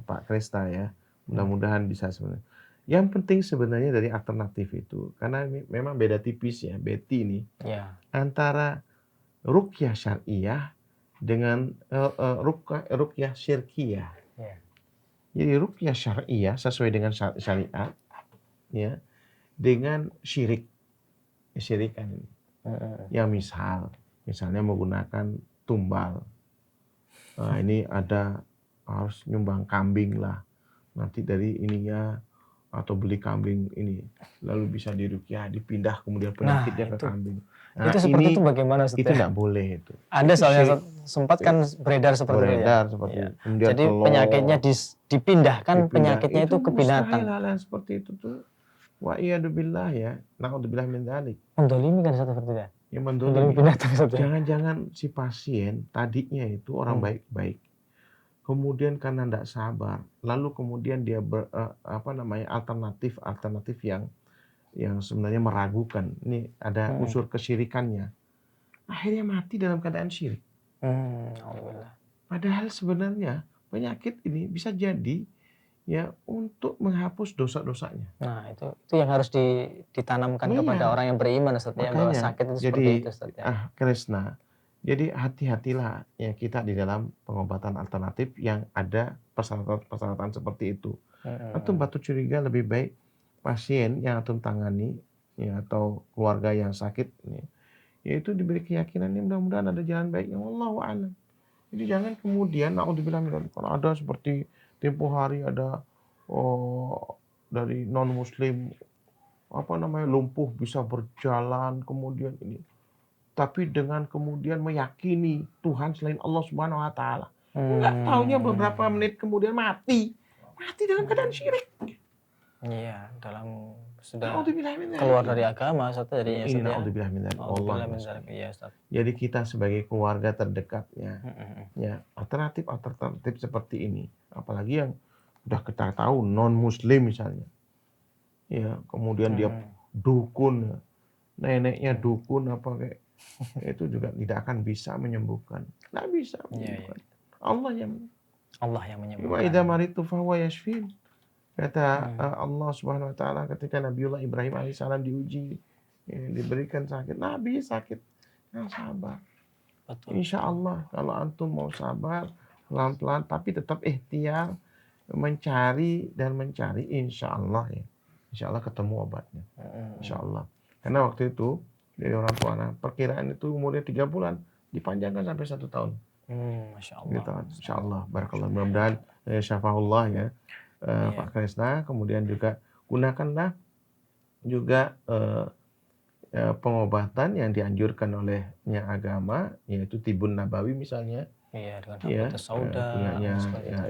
Pak Krista ya. Mudah-mudahan bisa sebenarnya. Yang penting sebenarnya dari alternatif itu, karena memang beda tipis ya, Betty ini, antara ruqyah syariah dengan ruqyah syirkiyah. Jadi ruqyah syariah sesuai dengan syariat, ya, dengan syirikan ini. Yang misalnya menggunakan tumbal. Nah, ini harus nyumbang kambing lah. Nanti dari ininya atau beli kambing ini lalu bisa diruqyah, dipindah kemudian penyakitnya ke kambing. Nah, itu seperti itu bagaimana Ustaz? Itu tidak boleh itu. Ada soalnya sempat kan beredar seperti itu ya. Jadi penyakitnya dipindahkan penyakitnya itu ke binatang. Hal-hal seperti itu tuh wa iyyadubillah ya. Na'udzubillah min dzalik. Mendolimi kan seperti itu ya. Ya mendolimi binatang. Jangan-jangan si pasien tadinya itu orang baik-baik. Kemudian karena tidak sabar, lalu kemudian dia alternatif yang sebenarnya meragukan. Ini ada unsur kesyirikannya. Akhirnya mati dalam keadaan syirik. Padahal sebenarnya penyakit ini bisa jadi ya untuk menghapus dosa-dosanya. Nah, itu yang harus ditanamkan kepada orang yang beriman, Ustaz, ya, bahwa Makanya, sakit itu jadi seperti itu, Ustaz, ya. Kresna, jadi hati-hatilah ya kita di dalam pengobatan alternatif yang ada persyaratan-persyaratan seperti itu. Antum batu curiga lebih baik pasien yang antum tangani ya, atau keluarga yang sakit ya, yaitu diberi keyakinan ini mudah-mudahan ada jalan baiknya, wallahu a'lam. Jadi jangan kemudian naudzubillah kalau ada seperti tempo hari ada dari non muslim lumpuh bisa berjalan kemudian ini, tapi dengan kemudian meyakini Tuhan selain Allah Subhanahu wa taala. Enggak taunya beberapa menit kemudian mati dalam keadaan syirik. Iya, sudah keluar dari agama, Ustaz, jadinya, Ustaz, ya. Naudzubillah min dzalik. Allah. Iya, Ustaz. Jadi kita sebagai keluarga terdekatnya, ya alternatif seperti ini, apalagi yang udah kita tahu non muslim misalnya, ya kemudian dia dukun, neneknya dukun apa kayak itu juga tidak akan bisa menyembuhkan, nggak bisa menyembuhkan. Allah yang menyembuhkan. Wa idza maritu fahuwa yashfin. Kata Allah Subhanahu wa taala ketika Nabiullah Ibrahim alaihissalam diuji, ya, diberikan sakit, Nabi sakit, nah sabar. Betul. Insya Allah kalau antum mau sabar pelan-pelan tapi tetap ikhtiar mencari, insya Allah ya, insya Allah ketemu obatnya, insya Allah. Karena waktu itu dari orang tua, perkiraan itu umurnya 3 bulan dipanjangkan sampai 1 tahun. Masya Allah. Gitu, insya Allah. Barakallah. Mudah-mudahan syafa'ullah ya. Pak Kresna, kemudian juga gunakanlah juga pengobatan yang dianjurkan olehnya agama, yaitu tibun nabawi misalnya. Iya, dengan habatus sauda, punyanya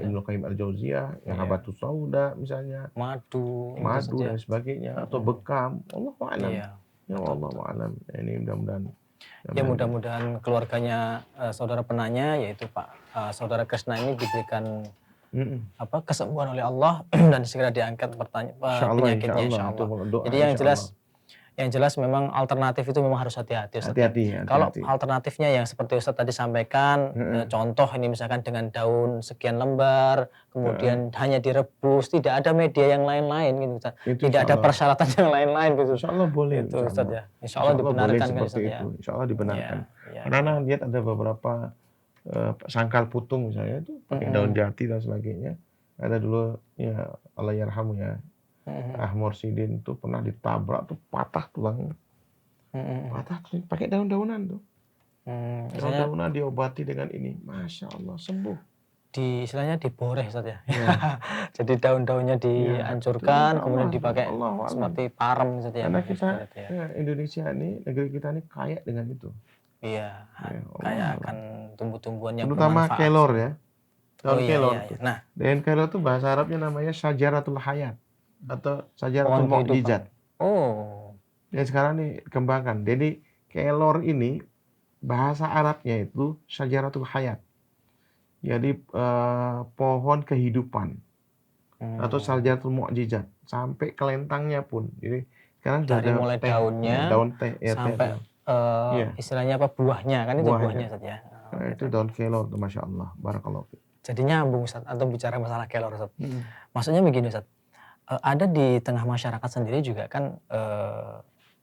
Ibnu Qayyim al-Jauziyah, yang habatus sauda misalnya, madu dan sebagainya, atau bekam. Allahu a'lam. Ya Allahu a'lam. Ini mudah-mudahan. Ya mudah-mudahan keluarganya saudara penanya, yaitu Pak saudara Kresna ini diberikan kesembuhan oleh Allah dan segera diangkat penyakitnya, insya Allah. Jadi yang jelas memang alternatif itu memang harus hati-hati, Ustaz. Kalau alternatifnya yang seperti Ustaz tadi sampaikan, contoh ini misalkan dengan daun sekian lembar, kemudian hanya direbus, tidak ada media yang lain-lain gitu, Ustaz. Tidak ada persyaratan yang lain-lain gitu. Insya Allah boleh. Itu, Ustaz, ya. Insya Allah dibenarkan kan, Ustaz, ya. Insya Allah dibenarkan. Karena lihat ada beberapa sangkal putung misalnya itu pakai daun jati dan sebagainya. Ada dulu ya Allah yarhamu ya, Ahmad Sidin tuh pernah ditabrak tuh patah tulangnya, pakai daun-daunan tuh, daun-daunan diobati dengan ini, masya Allah sembuh. Istilahnya diboreh, Ustaz, ya. Jadi daun-daunnya dihancurkan, kemudian dipakai seperti parem, Ustaz, ya. Karena kita Indonesia ini, negeri kita ini kaya dengan itu. Iya, kaya akan tumbuh-tumbuhan yang terutama bermanfaat. kelor ya. Daun kelor. Iya. Nah, daun kelor itu bahasa Arabnya namanya syajaratul hayat atau syajaratul mu'jizat. Yang sekarang nih kembangkan. Jadi kelor ini bahasa Arabnya itu syajaratul hayat. Jadi pohon kehidupan atau syajaratul mu'jizat sampai kelentangnya pun. Jadi sekarang dari mulai daunnya, daun teh sampai istilahnya apa, buahnya kan, itu buahnya, Ustaz, ya. Itu daun kelor tuh, masya Allah, barakallahu fiik. Jadi nyambung, Ustaz, atau bicara masalah kelor, Ustaz. Maksudnya begini, Ustaz, ada di tengah masyarakat sendiri juga kan,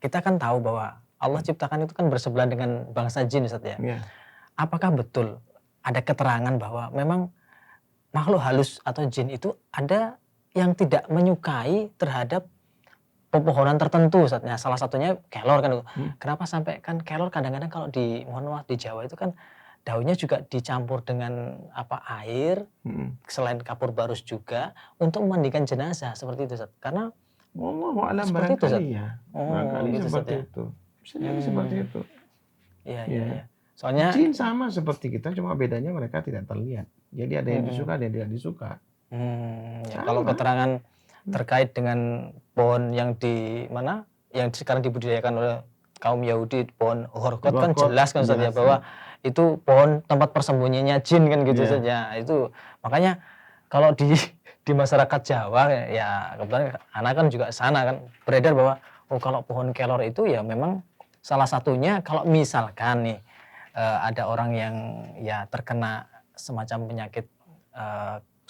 kita kan tahu bahwa Allah ciptakan itu kan bersebelahan dengan bangsa jin, Ustaz, ya. Apakah betul ada keterangan bahwa memang makhluk halus atau jin itu ada yang tidak menyukai terhadap pepohonan tertentu, Ustaz? Nah, salah satunya kelor kan. Kenapa sampai kan kelor kadang-kadang kalau di Jawa itu kan daunnya juga dicampur dengan air, selain kapur barus juga untuk memandikan jenazah seperti itu, Ustaz. Karena Wallahu'alam seperti itu, Ustaz. barangkali ya. Barangkali gitu, Ustaz, seperti ya. itu. Bisa jadi seperti itu. Iya. Soalnya jin sama seperti kita, cuma bedanya mereka tidak terlihat. Jadi ada yang disuka, ada yang tidak disuka. Kalau keterangan terkait dengan pohon yang yang sekarang dibudidayakan oleh kaum Yahudi, pohon horkot kan jelas kan, Ustaz, ya, bahwa itu pohon tempat persembunyiannya jin kan gitu saja. Itu makanya kalau di masyarakat Jawa ya kebetulan anak kan juga sana kan beredar bahwa kalau pohon kelor itu ya memang salah satunya kalau misalkan nih ada orang yang ya terkena semacam penyakit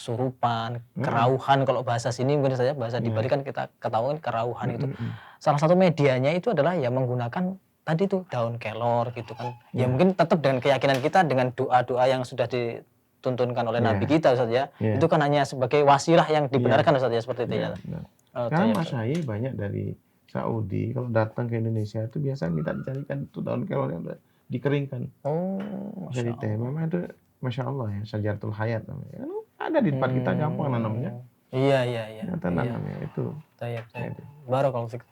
kesurupan, kerauhan, kalau bahasa sini mungkin saja, bahasa di Bali kan kita ketahui kerauhan itu. Salah satu medianya itu adalah ya menggunakan tadi tuh daun kelor gitu kan. Ya mungkin tetap dengan keyakinan kita, dengan doa-doa yang sudah dituntunkan oleh Nabi kita Ustaz ya. Itu kan hanya sebagai wasilah yang dibenarkan Ustaz ya, seperti itu ya. Sekarang masyayikh banyak dari Saudi kalau datang ke Indonesia itu biasa minta dicarikan itu daun kelor yang udah dikeringkan. Jadi teh memang itu Masya Allah ya, Syajaratul Hayat namanya. Ada di tempat kita gampang nanamnya. Iya. Ternyata nanamnya itu. Barakallahu fiik.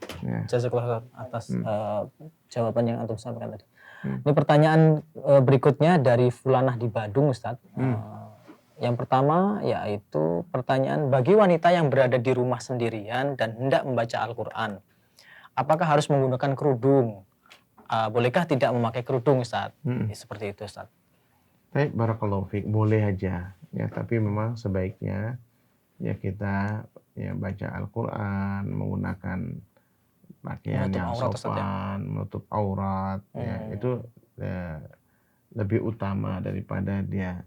Jazakallah atas jawaban yang antum sampaikan tadi. Ini pertanyaan berikutnya dari Fulanah di Badung, Ustadz. Yang pertama yaitu pertanyaan, bagi wanita yang berada di rumah sendirian dan hendak membaca Al-Quran, apakah harus menggunakan kerudung? Bolehkah tidak memakai kerudung, Ustadz? Seperti itu, Ustadz. Baik, barakallahu fiik, boleh aja ya, tapi memang sebaiknya ya kita ya baca Al-Qur'an menggunakan pakaian yang sopan, menutup aurat ya, itu lebih utama daripada dia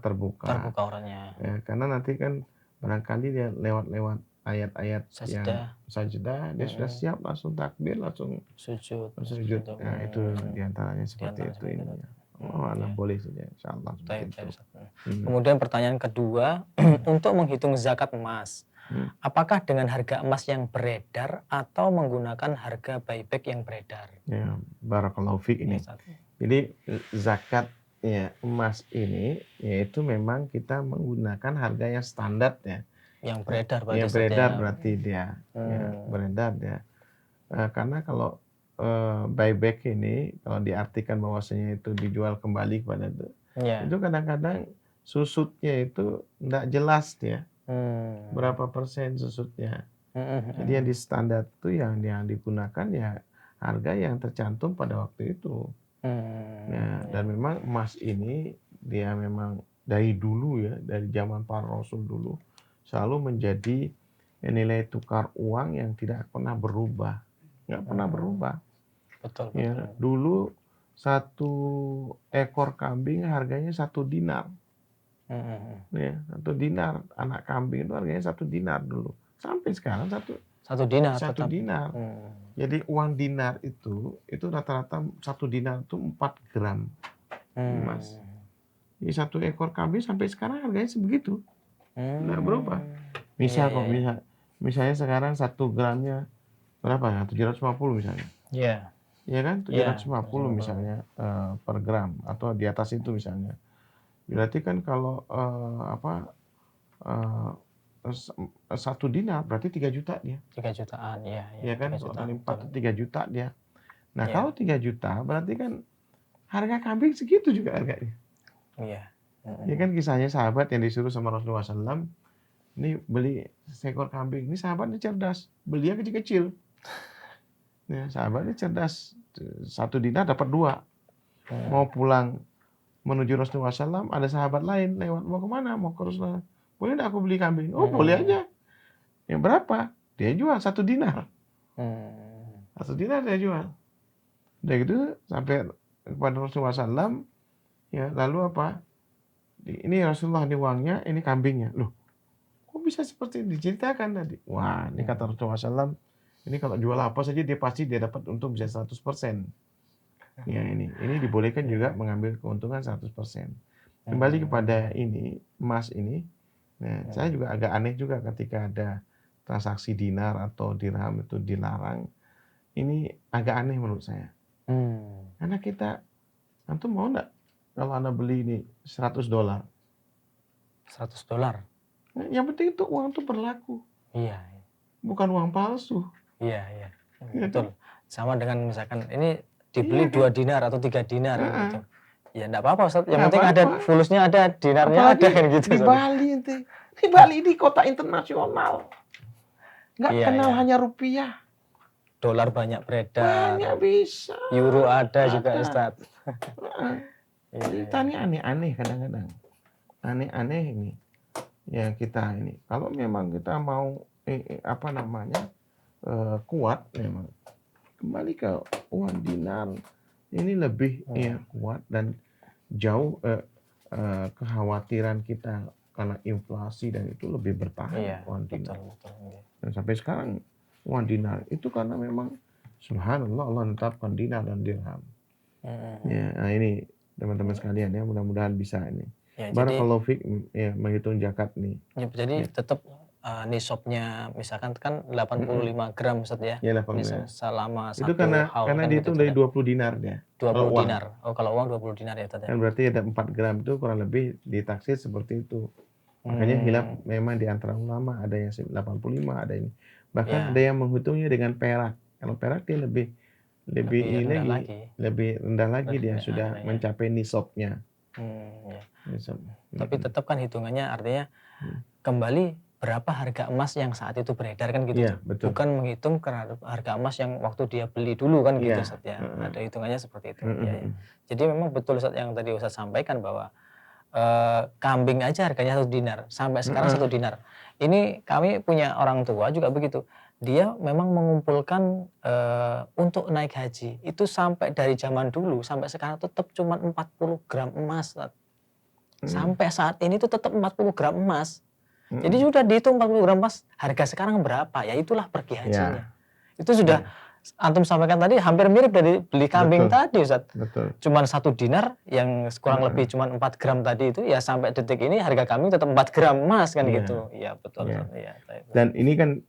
terbuka auratnya. Ya, karena nanti kan barangkali dia lewat ayat-ayat yang sajdah, dia sudah siap langsung takbir, langsung sujud. Nah, itu diantaranya seperti itu ini. Boleh saja, insyaallah. Kemudian pertanyaan kedua, untuk menghitung zakat emas, apakah dengan harga emas yang beredar atau menggunakan harga buyback yang beredar? Ya, barakallahu fiik ini. Jadi zakat ya emas ini yaitu memang kita menggunakan harga yang standar ya. Yang beredar berarti. Yang beredar berarti dia. Ya, beredar dia. Karena kalau buyback ini kalau diartikan bahwasanya itu dijual kembali kepada itu kadang-kadang susutnya itu enggak jelas dia. Berapa persen susutnya. Jadi yang di standar itu yang digunakan ya harga yang tercantum pada waktu itu. Dan memang emas ini dia memang dari dulu ya, dari zaman para rasul dulu selalu menjadi nilai tukar uang yang tidak pernah berubah, nggak pernah berubah. Betul. Ya, dulu 1 ekor kambing harganya 1 dinar. Ya, 1 dinar anak kambing itu harganya 1 dinar dulu. Sampai sekarang 1 dinar. 1 dinar. Jadi uang dinar itu rata-rata 1 dinar itu 4 gram emas. Jadi 1 ekor kambing sampai sekarang harganya sebegitu. Nggak berubah. Misalnya sekarang 1 gramnya berapa ya? 750 misalnya. Iya kan? 750 misalnya per gram atau di atas itu misalnya. Berarti kan kalau 1 dinar berarti 3 juta dia. 3 jutaan, iya. Iya kan? Kalau kali 4 itu 3 juta dia. Nah, kalau 3 juta berarti kan harga kambing segitu juga harganya. Iya. Ya kan kisahnya sahabat yang disuruh sama Rasulullah SAW, ini beli seekor kambing. Ini sahabatnya cerdas, beli yang kecil-kecil. Ya, sahabatnya cerdas, 1 dinar dapat 2. Mau pulang menuju Rasulullah SAW, ada sahabat lain lewat, mau kemana? Mau ke Rasulullah. Boleh nggak aku beli kambing? Oh, boleh aja. Yang berapa? Dia jual 1 dinar. 1 dinar dia jual. Udah gitu sampai kepada Rasulullah SAW, ya lalu apa? Ini Rasulullah, ini uangnya, ini kambingnya. Loh, kok bisa seperti ini? Diceritakan tadi. Wah, ini kata Rasulullah SAW, ini kalau jual apa saja dia pasti dia dapat untung bisa 100%. Ya ini dibolehkan juga mengambil keuntungan 100%. Kembali kepada ini, emas ini, nah, saya juga agak aneh juga ketika ada transaksi dinar atau dirham itu dilarang. Ini agak aneh menurut saya. Karena kita, antum mau nggak kalau Anda beli ini $100? $100? Nah, yang penting itu uang itu berlaku. Iya. Bukan uang palsu. Iya. Betul. Sama dengan misalkan ini dibeli 2 dinar atau 3 dinar gitu. Ya enggak apa-apa Ustaz. Yang penting ada fulusnya, ada dinarnya. Apalagi ada kan gitu. Di Bali ente. Di Bali ini kota internasional. Nggak kenal hanya rupiah. Dolar banyak beredar. Banyak bisa. Euro ada juga Ustaz. Kita ini aneh-aneh kadang-kadang. Aneh-aneh ini. Ya kita ini. Kalau memang kita mau kuat memang. Kembali ke uang dinar. Ini lebih kuat dan jauh kekhawatiran kita karena inflasi dan itu lebih bertahan Iya, uang dinar. betul. Iya. Dan sampai sekarang uang dinar itu karena memang subhanallah Allah menetapkan dinar dan dirham. Ya, nah ini teman-teman sekalian ya, mudah-mudahan bisa ini. Ya, jadi Barakallahu fiik ya menghitung zakat nih. jadi tetap nisabnya misalkan kan 85 gram Ustaz ya. Ya 8 Misal gram. selama Itu 1 karena haul kan gitu dihitung dari 20 dinar ya. 20 uang. dinar. Oh, kalau uang 20 dinar ya Ustaz ya. Kan berarti ada 4 gram itu kurang lebih ditaksir seperti itu. Makanya hilaf memang di antara ulama ada yang 85, ada ini. Bahkan Ya. ada yang menghitungnya dengan perak. Kalau perak dia lebih ini lagi, lebih rendah lagi dia sudah mencapai nisabnya. Ya. Nisab. Tapi tetap kan hitungannya artinya kembali berapa harga emas yang saat itu beredar kan gitu. Iya, betul. Bukan menghitung karena harga emas yang waktu dia beli dulu kan gitu Iya. Ustaz ya. Ada hitungannya seperti itu. Ya. Jadi memang betul Ustaz yang tadi Ustaz sampaikan bahwa kambing aja harganya 1 dinar sampai sekarang 1 dinar. Ini kami punya orang tua juga begitu. Dia memang mengumpulkan untuk naik haji itu sampai dari zaman dulu sampai sekarang tetap cuma 40 gram emas. Sampai saat ini tuh tetap 40 gram emas. Jadi sudah dihitung 40 gram emas, harga sekarang berapa? Ya itulah pergi hajinya. Itu sudah antum sampaikan tadi hampir mirip dari beli kambing tadi Ustaz. Betul. Cuman 1 dinar yang kurang lebih cuman 4 gram tadi itu ya sampai detik ini harga kambing tetap 4 gram emas kan gitu. Iya betul. Iya. Dan ini kan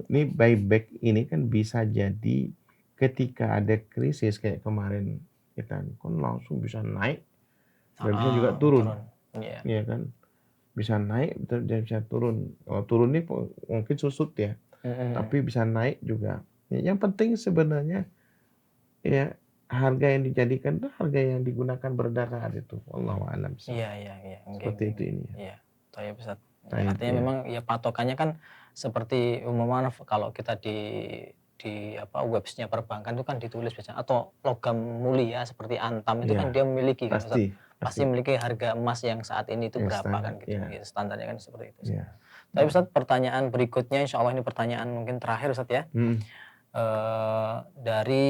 ini buyback ini kan bisa jadi ketika ada krisis kayak kemarin kita kan langsung bisa naik dan bisa juga turun. Iya kan? Bisa naik dan bisa turun. Kalau turun ini mungkin susut ya. Tapi bisa naik juga. Ya, yang penting sebenarnya ya harga yang dijadikan itu harga yang digunakan berdasar itu. Wallahu a'lam. Iya. Seperti itu ini. Iya. Tayyib Ustaz. Artinya memang ya patokannya kan seperti umumnya kalau kita di website perbankan itu kan ditulis biasanya atau logam mulia seperti Antam itu kan dia memiliki kan Ustaz. Pasti memiliki harga emas yang saat ini itu berapa kan gitu. Ya, standarnya kan seperti itu. Tapi Ustaz pertanyaan berikutnya insya Allah ini pertanyaan mungkin terakhir Ustaz ya. Dari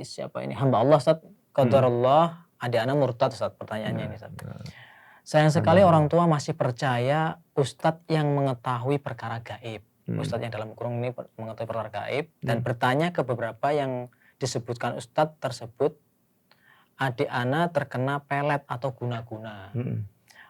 siapa ini? Hamba Allah Ustaz. Qadarullah adik anak murtad Ustaz pertanyaannya ini Ustaz. Sayang sekali orang tua masih percaya Ustadz yang mengetahui perkara gaib. Ustadz yang dalam kurung ini mengetahui perkara gaib dan bertanya ke beberapa yang disebutkan Ustadz tersebut, adik ana terkena pelet atau guna-guna.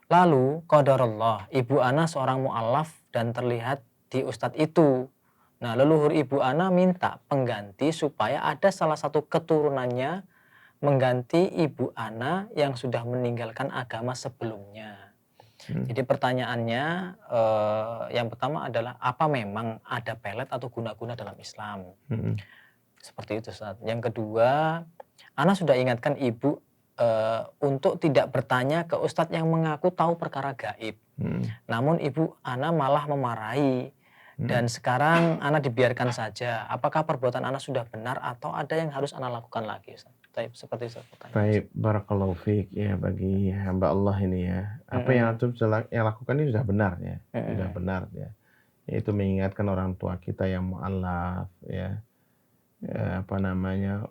Lalu qadarullah, ibu ana seorang mu'alaf dan terlihat di Ustadz itu. Nah, leluhur ibu ana minta pengganti supaya ada salah satu keturunannya mengganti ibu ana yang sudah meninggalkan agama sebelumnya. Jadi pertanyaannya yang pertama adalah apa memang ada pelet atau guna-guna dalam Islam? Seperti itu Ustaz. Yang kedua, ana sudah ingatkan ibu untuk tidak bertanya ke Ustadz yang mengaku tahu perkara gaib. Namun ibu ana malah memarahi dan sekarang ana dibiarkan saja. Apakah perbuatan ana sudah benar atau ada yang harus ana lakukan lagi Ustaz? Seperti itu pertanyaan. Baik, barakallahu fiik ya bagi hamba Allah ini ya. Apa yang antum yang lakukan ini sudah benar ya. Sudah benar ya. Yaitu mengingatkan orang tua kita yang mu'alaf ya.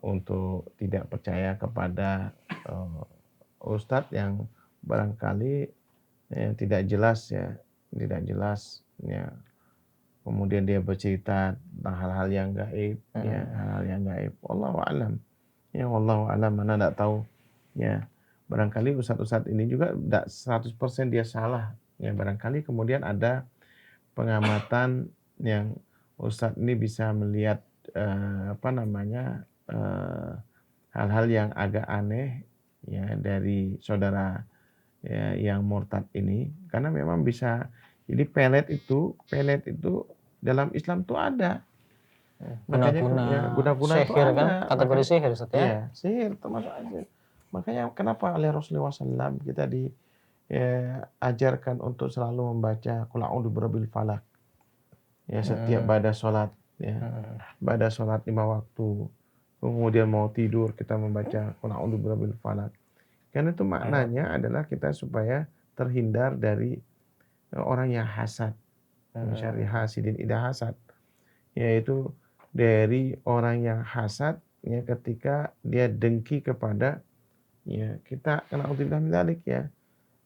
Untuk tidak percaya kepada ustadz yang barangkali tidak jelas ya. Kemudian dia bercerita tentang hal-hal yang gaib ya, hal-hal yang gaib. Wallahu a'lam. Ya wallahu a'lam, mana enggak tahu ya. Barangkali ustadz-ustadz ini juga enggak 100% dia salah. Ya barangkali kemudian ada pengamatan yang ustadz ini bisa melihat hal-hal yang agak aneh ya dari saudara ya, yang murtad ini karena memang bisa jadi pelet itu dalam Islam tuh ada. Guna-guna itu sihir ada. Kan? Kategori sihir Ustaz ya? Iya, sihir termasuk sihir. Makanya kenapa oleh Rasulullah SAW kita diajarkan untuk selalu membaca Qul a'udzu birabbil falaq. Ya setiap pada sholat ya. Pada sholat 5 waktu. Kemudian mau tidur kita membaca Qul a'udzu birabbil falaq. Karena itu maknanya adalah kita supaya terhindar dari orang yang hasad. Syari hasidin idza hasad. Yaitu dari orang yang hasad ya ketika dia dengki kepada ya kita kena udzubillah min dzalik ya.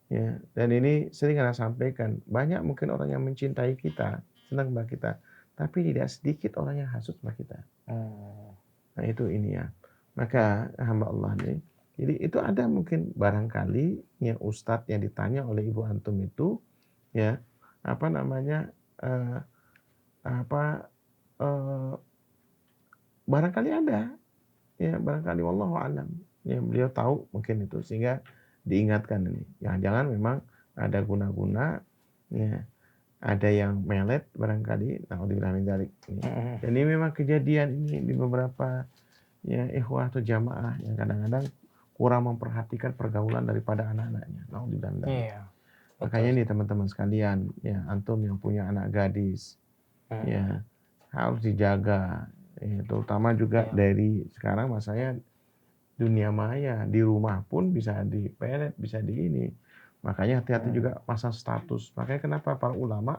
Ya, dan ini sering saya sampaikan, banyak mungkin orang yang mencintai kita, senang sama kita, tapi tidak sedikit orang yang hasut sama kita. Nah itu ini ya. Maka hamba Allah nih, jadi itu ada mungkin barangkali yang ustadz yang ditanya oleh ibu antum itu, ya apa namanya, eh, apa eh, barangkali ada, ya barangkali wallahu alam, ya beliau tahu mungkin itu sehingga diingatkan ini. Jangan-jangan memang ada guna-guna, ya ada yang melet barangkali. Naudzubillah min dzalik. Dan ini memang kejadian ini di beberapa ya ikhwah atau jamaah yang kadang-kadang kurang memperhatikan pergaulan daripada anak-anaknya. Naudzubillah min dzalik. Iya. Makanya nih teman-teman sekalian, ya antum yang punya anak gadis, ya harus dijaga. Ya, terutama juga dari sekarang masanya dunia maya, di rumah pun bisa dipelet, bisa di ini. Makanya hati-hati juga pasang status. Makanya kenapa para ulama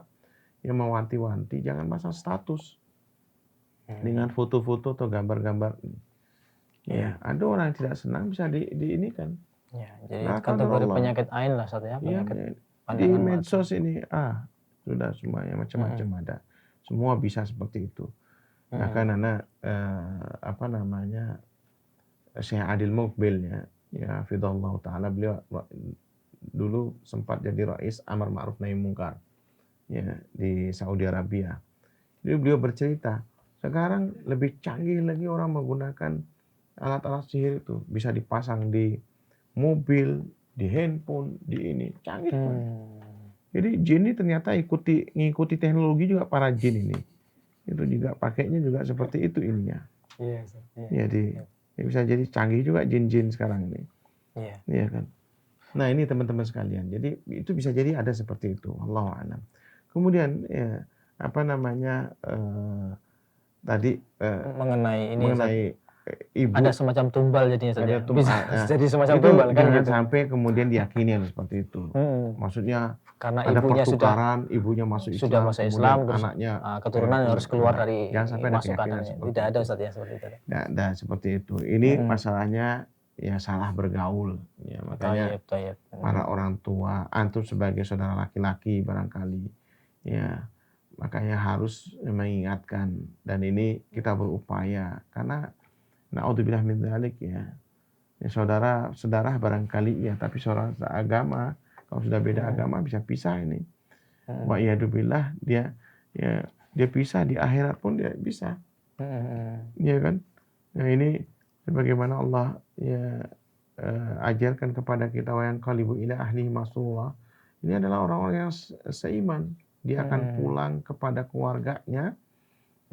yang mewanti-wanti jangan pasang status dengan foto-foto atau gambar-gambar. Ya, ada orang yang tidak senang bisa di ini kan. Ya, jadi kategori penyakit ain lah Ustaz ya, penyakit di medsos ini sudah semuanya macam-macam ada. Semua bisa seperti itu. Nah kan anak apa namanya Syekh Adil Muqbil ya hafizallahu taala, beliau dulu sempat jadi rais amar ma'ruf nahi munkar ya di Saudi Arabia. Jadi beliau bercerita, sekarang lebih canggih lagi orang menggunakan alat-alat sihir itu, bisa dipasang di mobil, di handphone, di ini, canggih. Jadi jin ini ternyata ngikuti teknologi juga, para jin ini. Itu juga pakainya juga seperti itu ininya. Jadi ya bisa jadi canggih juga jin-jin sekarang ini. Iya kan. Nah ini teman-teman sekalian. Jadi itu bisa jadi ada seperti itu. Wallahu a'lam. Kemudian ya apa namanya tadi mengenai ibu, ada semacam tumbal jadinya saja. Bisa jadi semacam tumbal kan. Jangan sampai kemudian diyakini yang seperti itu. Maksudnya karena ada ibunya ibunya masuk Islam, sudah masuk Islam, terus anaknya keturunan harus keluar dari masuk kanannya. Tidak ada Ustaz ya seperti itu. Tidak ada seperti itu. Ini masalahnya ya salah bergaul. Ya makanya para orang tua, antum sebagai saudara laki-laki barangkali ya makanya harus mengingatkan, dan ini kita berupaya karena naudzubillah min dzalik ya saudara barangkali ya, tapi saudara agama kalau sudah beda agama bisa pisah ini. Wa iyadzubillah dia pisah di akhirat pun dia bisa. Ya kan? Nah ini sebagaimana Allah ya ajarkan kepada kita, wa yanqalibu ila ahlihi masrura. Ini adalah orang-orang yang seiman. Dia akan pulang kepada keluarganya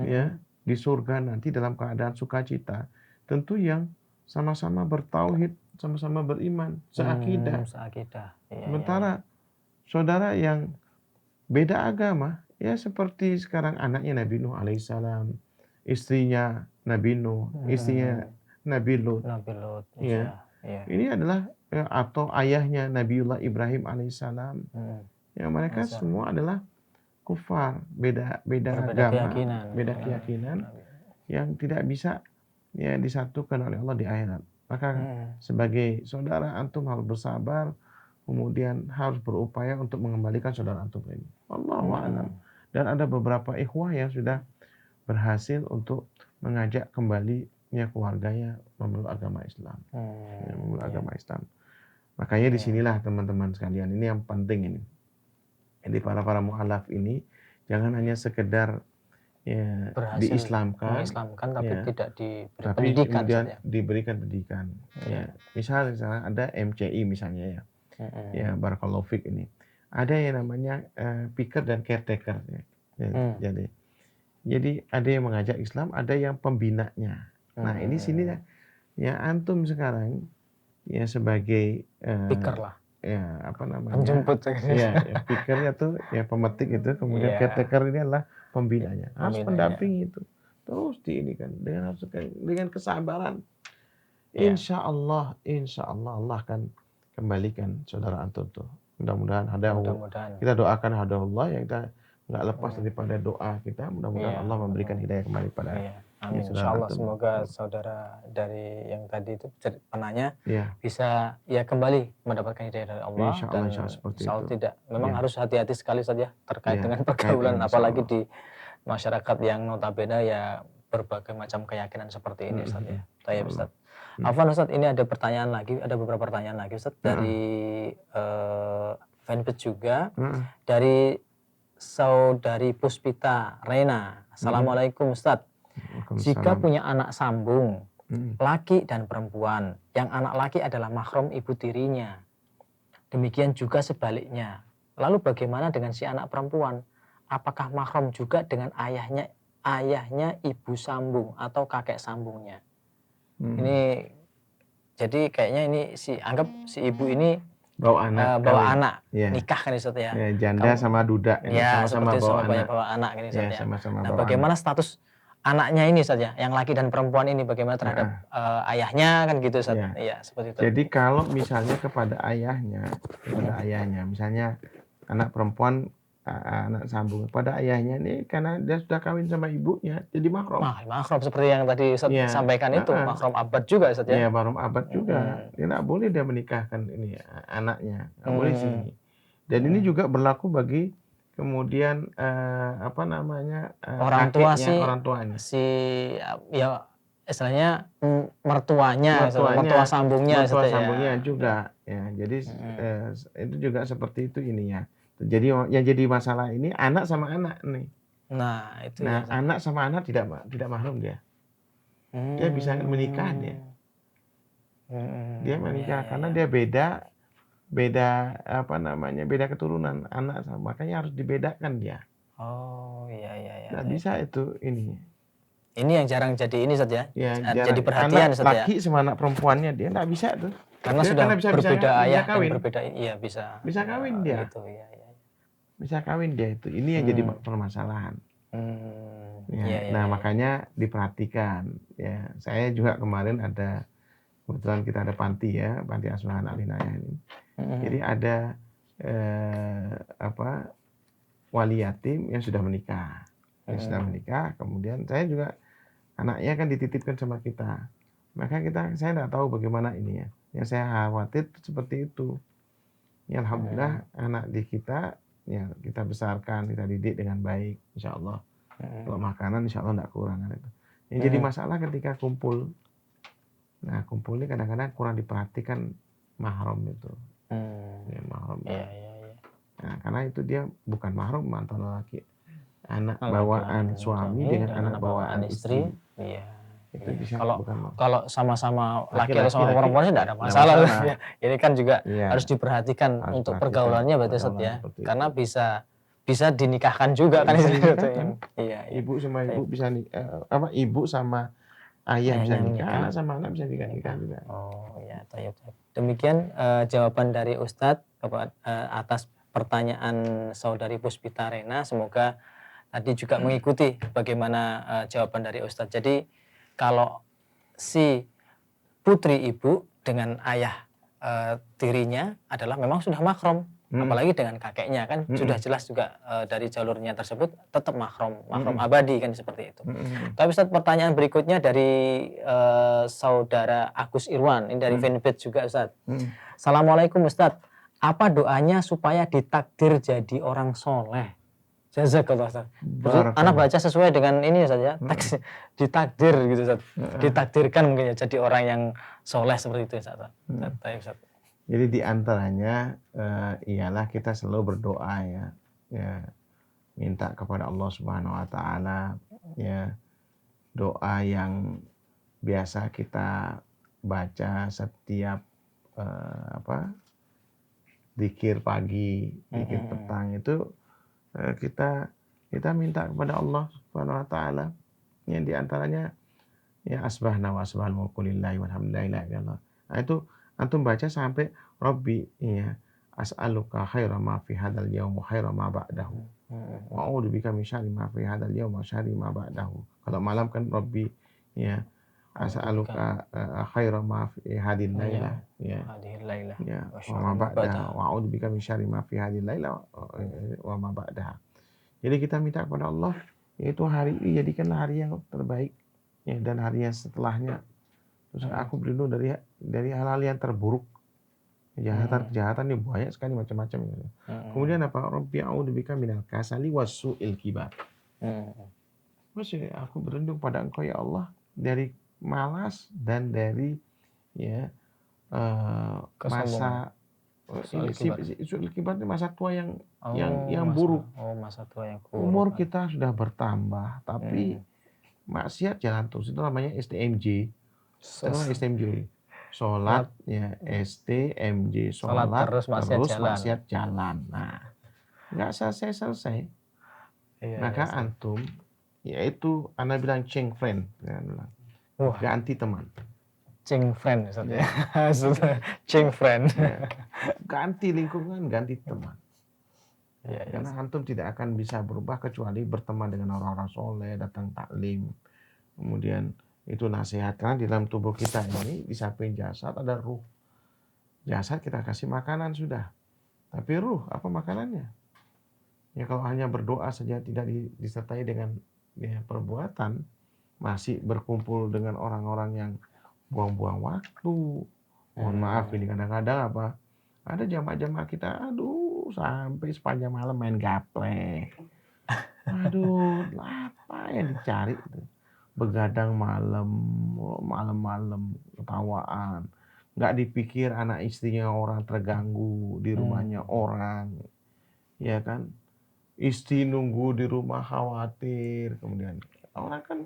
ya di surga nanti dalam keadaan sukacita. Tentu yang sama-sama bertauhid, sama-sama beriman, seakidah. Sementara saudara yang beda agama, ya seperti sekarang anaknya Nabi Nuh alaihissalam, istrinya Nabi Nuh, istrinya Nabi Lut. Ya. Ini adalah atau ayahnya Nabiullah Ibrahim alaihissalam. Ya mereka semua adalah kufar, beda agama, beda keyakinan yang tidak bisa ya disatukan oleh Allah di akhirat. Maka sebagai saudara antum harus bersabar, kemudian harus berupaya untuk mengembalikan saudara antum ini. Wallahu a'lam. Dan ada beberapa ikhwah yang sudah berhasil untuk mengajak kembali ya keluarganya memeluk agama Islam. Memeluk agama Islam. Makanya disinilah teman-teman sekalian, ini yang penting ini. Jadi para mu'alaf ini jangan hanya sekedar ya diislamkan tapi tidak diberi pendidikan, kemudian diberikan pendidikan. Ya, misalnya ada MCI misalnya ya. Ya barakallahu fik ini. Ada yang namanya picker dan caretaker ya. Jadi ada yang mengajak Islam, ada yang pembinanya. Nah, ini sini ya antum sekarang ya sebagai picker lah. Ya apa namanya? Penjemput. Ya pickernya tuh ya pemetik itu, kemudian caretaker ini adalah pembinanya. Harus pendamping itu. Terus diinikan dengan kesabaran. Insya Allah Allah akan kembalikan saudara antum tuh. Mudah-mudahan kita doakan hadahullah, yang kita nggak lepas daripada doa kita. Mudah-mudahan Allah memberikan hidayah kembali pada Amin. Ya, Insya Allah antum. semoga saudara dari yang tadi itu penanya Ya, bisa ya kembali mendapatkan hidayah dari Allah insya dan Allah seperti insya Allah itu. tidak. Memang Ya, harus hati-hati sekali saja terkait ya, dengan terkait pergaulan, dengan insya apalagi Allah. di masyarakat yang notabene ya berbagai macam keyakinan seperti ini, Ustaz ya. Baik, Ustaz. Afwan Ustaz, ini ada pertanyaan lagi, ada beberapa pertanyaan lagi Ustaz dari fanpage juga, dari Saudari Puspita Rena. Assalamualaikum Ustaz. Jika punya anak sambung, laki dan perempuan, yang anak laki adalah mahram ibu tirinya. Demikian juga sebaliknya. Lalu bagaimana dengan si anak perempuan? Apakah mahram juga dengan ayahnya ibu sambung atau kakek sambungnya? Ini jadi kayaknya ini anggap si ibu ini bawa anak, nikah kan Ustaz ya. Ya, janda sama duda Ya, sama-sama bawa anak ini Ustaz ya. sama-sama Nah, bawa bagaimana status anaknya ini saja, yang laki dan perempuan ini bagaimana terhadap ayahnya kan gitu Ustaz. Iya, seperti itu. Jadi kalau misalnya kepada ayahnya, misalnya anak perempuan anak sambung pada ayahnya ini karena dia sudah kawin sama ibunya, jadi mahram. Mahram seperti yang tadi Ustaz sampaikan itu, mahram abad juga Ustaz ya. Iya, mahram abad juga. Dia tidak boleh dia menikahkan ini anaknya, nggak boleh sih. Dan ini juga berlaku bagi kemudian orang tuanya si ya istilahnya mertua sambungnya juga ya. Jadi itu juga seperti itu ininya. Jadi yang jadi masalah ini anak sama anak nih. Nah, itu anak sama anak tidak mahram dia. Dia bisa menikah dia. Dia menikah karena dia beda beda keturunan anak, makanya harus dibedakan dia. Oh iya. Nggak bisa itu ini. Ini yang jarang jadi ini saja. Ya, jadi perhatian anak laki sama anak perempuannya dia nggak bisa tuh. Karena dia sudah berbeda ayah dan kawin. berbeda iya bisa. Bisa kawin dia. Gitu, iya. Bisa kawin dia itu. Ini yang jadi permasalahan. Nah, makanya diperhatikan ya. Saya juga kemarin kebetulan kita ada panti asuhan Alinaya ini. Jadi ada wali yatim yang sudah menikah. Kemudian saya juga anaknya kan dititipkan sama kita. Maka saya tidak tahu bagaimana ini ya. Yang saya khawatir seperti itu. Ya, alhamdulillah anak di kita ya kita besarkan, kita didik dengan baik, insya Allah. Kalau makanan insya Allah tidak kurang itu. Yang jadi masalah ketika kumpul. Nah, kumpul ini kadang-kadang kurang diperhatikan mahram itu. Ya, mahram. Nah, karena itu dia bukan mahram mantan laki. Anak bawaan suami dengan anak bawaan istri. Iya. Itu bisa kalau sama-sama laki atau sama perempuan tidak ada masalah. Ini kan juga harus diperhatikan untuk pergaulannya berarti Ustaz ya. Karena bisa dinikahkan juga kan itu. Iya. Ibu sama ibu bisa ibu sama ayah bisa nikah, anak sama anak bisa nikah juga. Oh iya, demikian jawaban dari Ustadz atas pertanyaan Saudari Puspita Rena. Semoga tadi juga mengikuti bagaimana jawaban dari Ustadz. Jadi kalau si putri ibu dengan ayah tirinya adalah memang sudah mahram, apalagi dengan kakeknya kan sudah jelas juga dari jalurnya tersebut tetap mahram abadi kan seperti itu. Tapi Ustadz, pertanyaan berikutnya dari saudara Agus Irwan, ini dari fanpage juga Ustadz. Assalamualaikum Ustadz, apa doanya supaya ditakdir jadi orang soleh? Jazakallah Ustaz. Anak baca sesuai dengan ini saja, teks ditakdir gitu Ustaz. Ditakdirkan mungkin ya jadi orang yang soleh seperti itu Ustaz. Jadi di antaranya ialah kita selalu berdoa ya, minta kepada Allah Subhanahu wa taala ya, doa yang biasa kita baca setiap zikir pagi, zikir petang itu kita minta kepada Allah Subhanahu wa taala yang di antaranya ya asbahna wa asbahal mulku lillahi walhamdulillahi. Nah, itu antum baca sampai Rabbi ya as'aluka khaira ma fi hadzal yaum wa khaira ma ba'dahu. Wa a'udzu bika min syarri ma fi hadzal yaum wa syarri ma ba'dahu. Kalau malam kan Rabbi ya as'aluka khaira ma fi hadhil lailah ya. Wa ma ba'daha wa a'udzu bika min syarri ma fi hadhil lailah wa ma ba'daha. Jadi kita minta kepada Allah yaitu hari ini jadikanlah hari yang terbaik ya, dan hari yang setelahnya. Terus aku berlindung dari hal-hal yang terburuk. Kejahatan ini banyak sekali macam-macam. Kemudian apa? Rabbi a'udzubika minal kasali wasu'il kibar. Maksudnya aku berlindung pada Engkau ya Allah dari malas dan dari ya masa su'il kibar itu masa tua yang buruk. Masa tua yang buruk. Umur kita sudah bertambah, tapi maksiat jalan terus. Itu namanya STMJ. Itu namanya STMJ. Sholat ya STMJ, sholat terus maksiat jalan. Nah, nggak selesai. Maka antum, yaitu Anda bilang change friend, ganti teman. Change friend, maksudnya. Change friend. Ya, ganti lingkungan, ganti teman. Karena antum tidak akan bisa berubah kecuali berteman dengan orang-orang soleh, datang taklim. Kemudian itu nasihat. Karena di dalam tubuh kita ini, di samping jasad ada ruh. Jasad kita kasih makanan sudah. Tapi ruh, apa makanannya? Ya kalau hanya berdoa saja tidak disertai dengan perbuatan, masih berkumpul dengan orang-orang yang buang-buang waktu. Mohon maaf ini kadang-kadang apa? Ada jamaah-jamaah kita, aduh sampai sepanjang malam main gaple. Aduh, apa yang dicari itu? Begadang malam-malam ketawaan. Nggak dipikir anak istrinya orang terganggu di rumahnya orang, ya kan? Istri nunggu di rumah khawatir, kemudian orang kan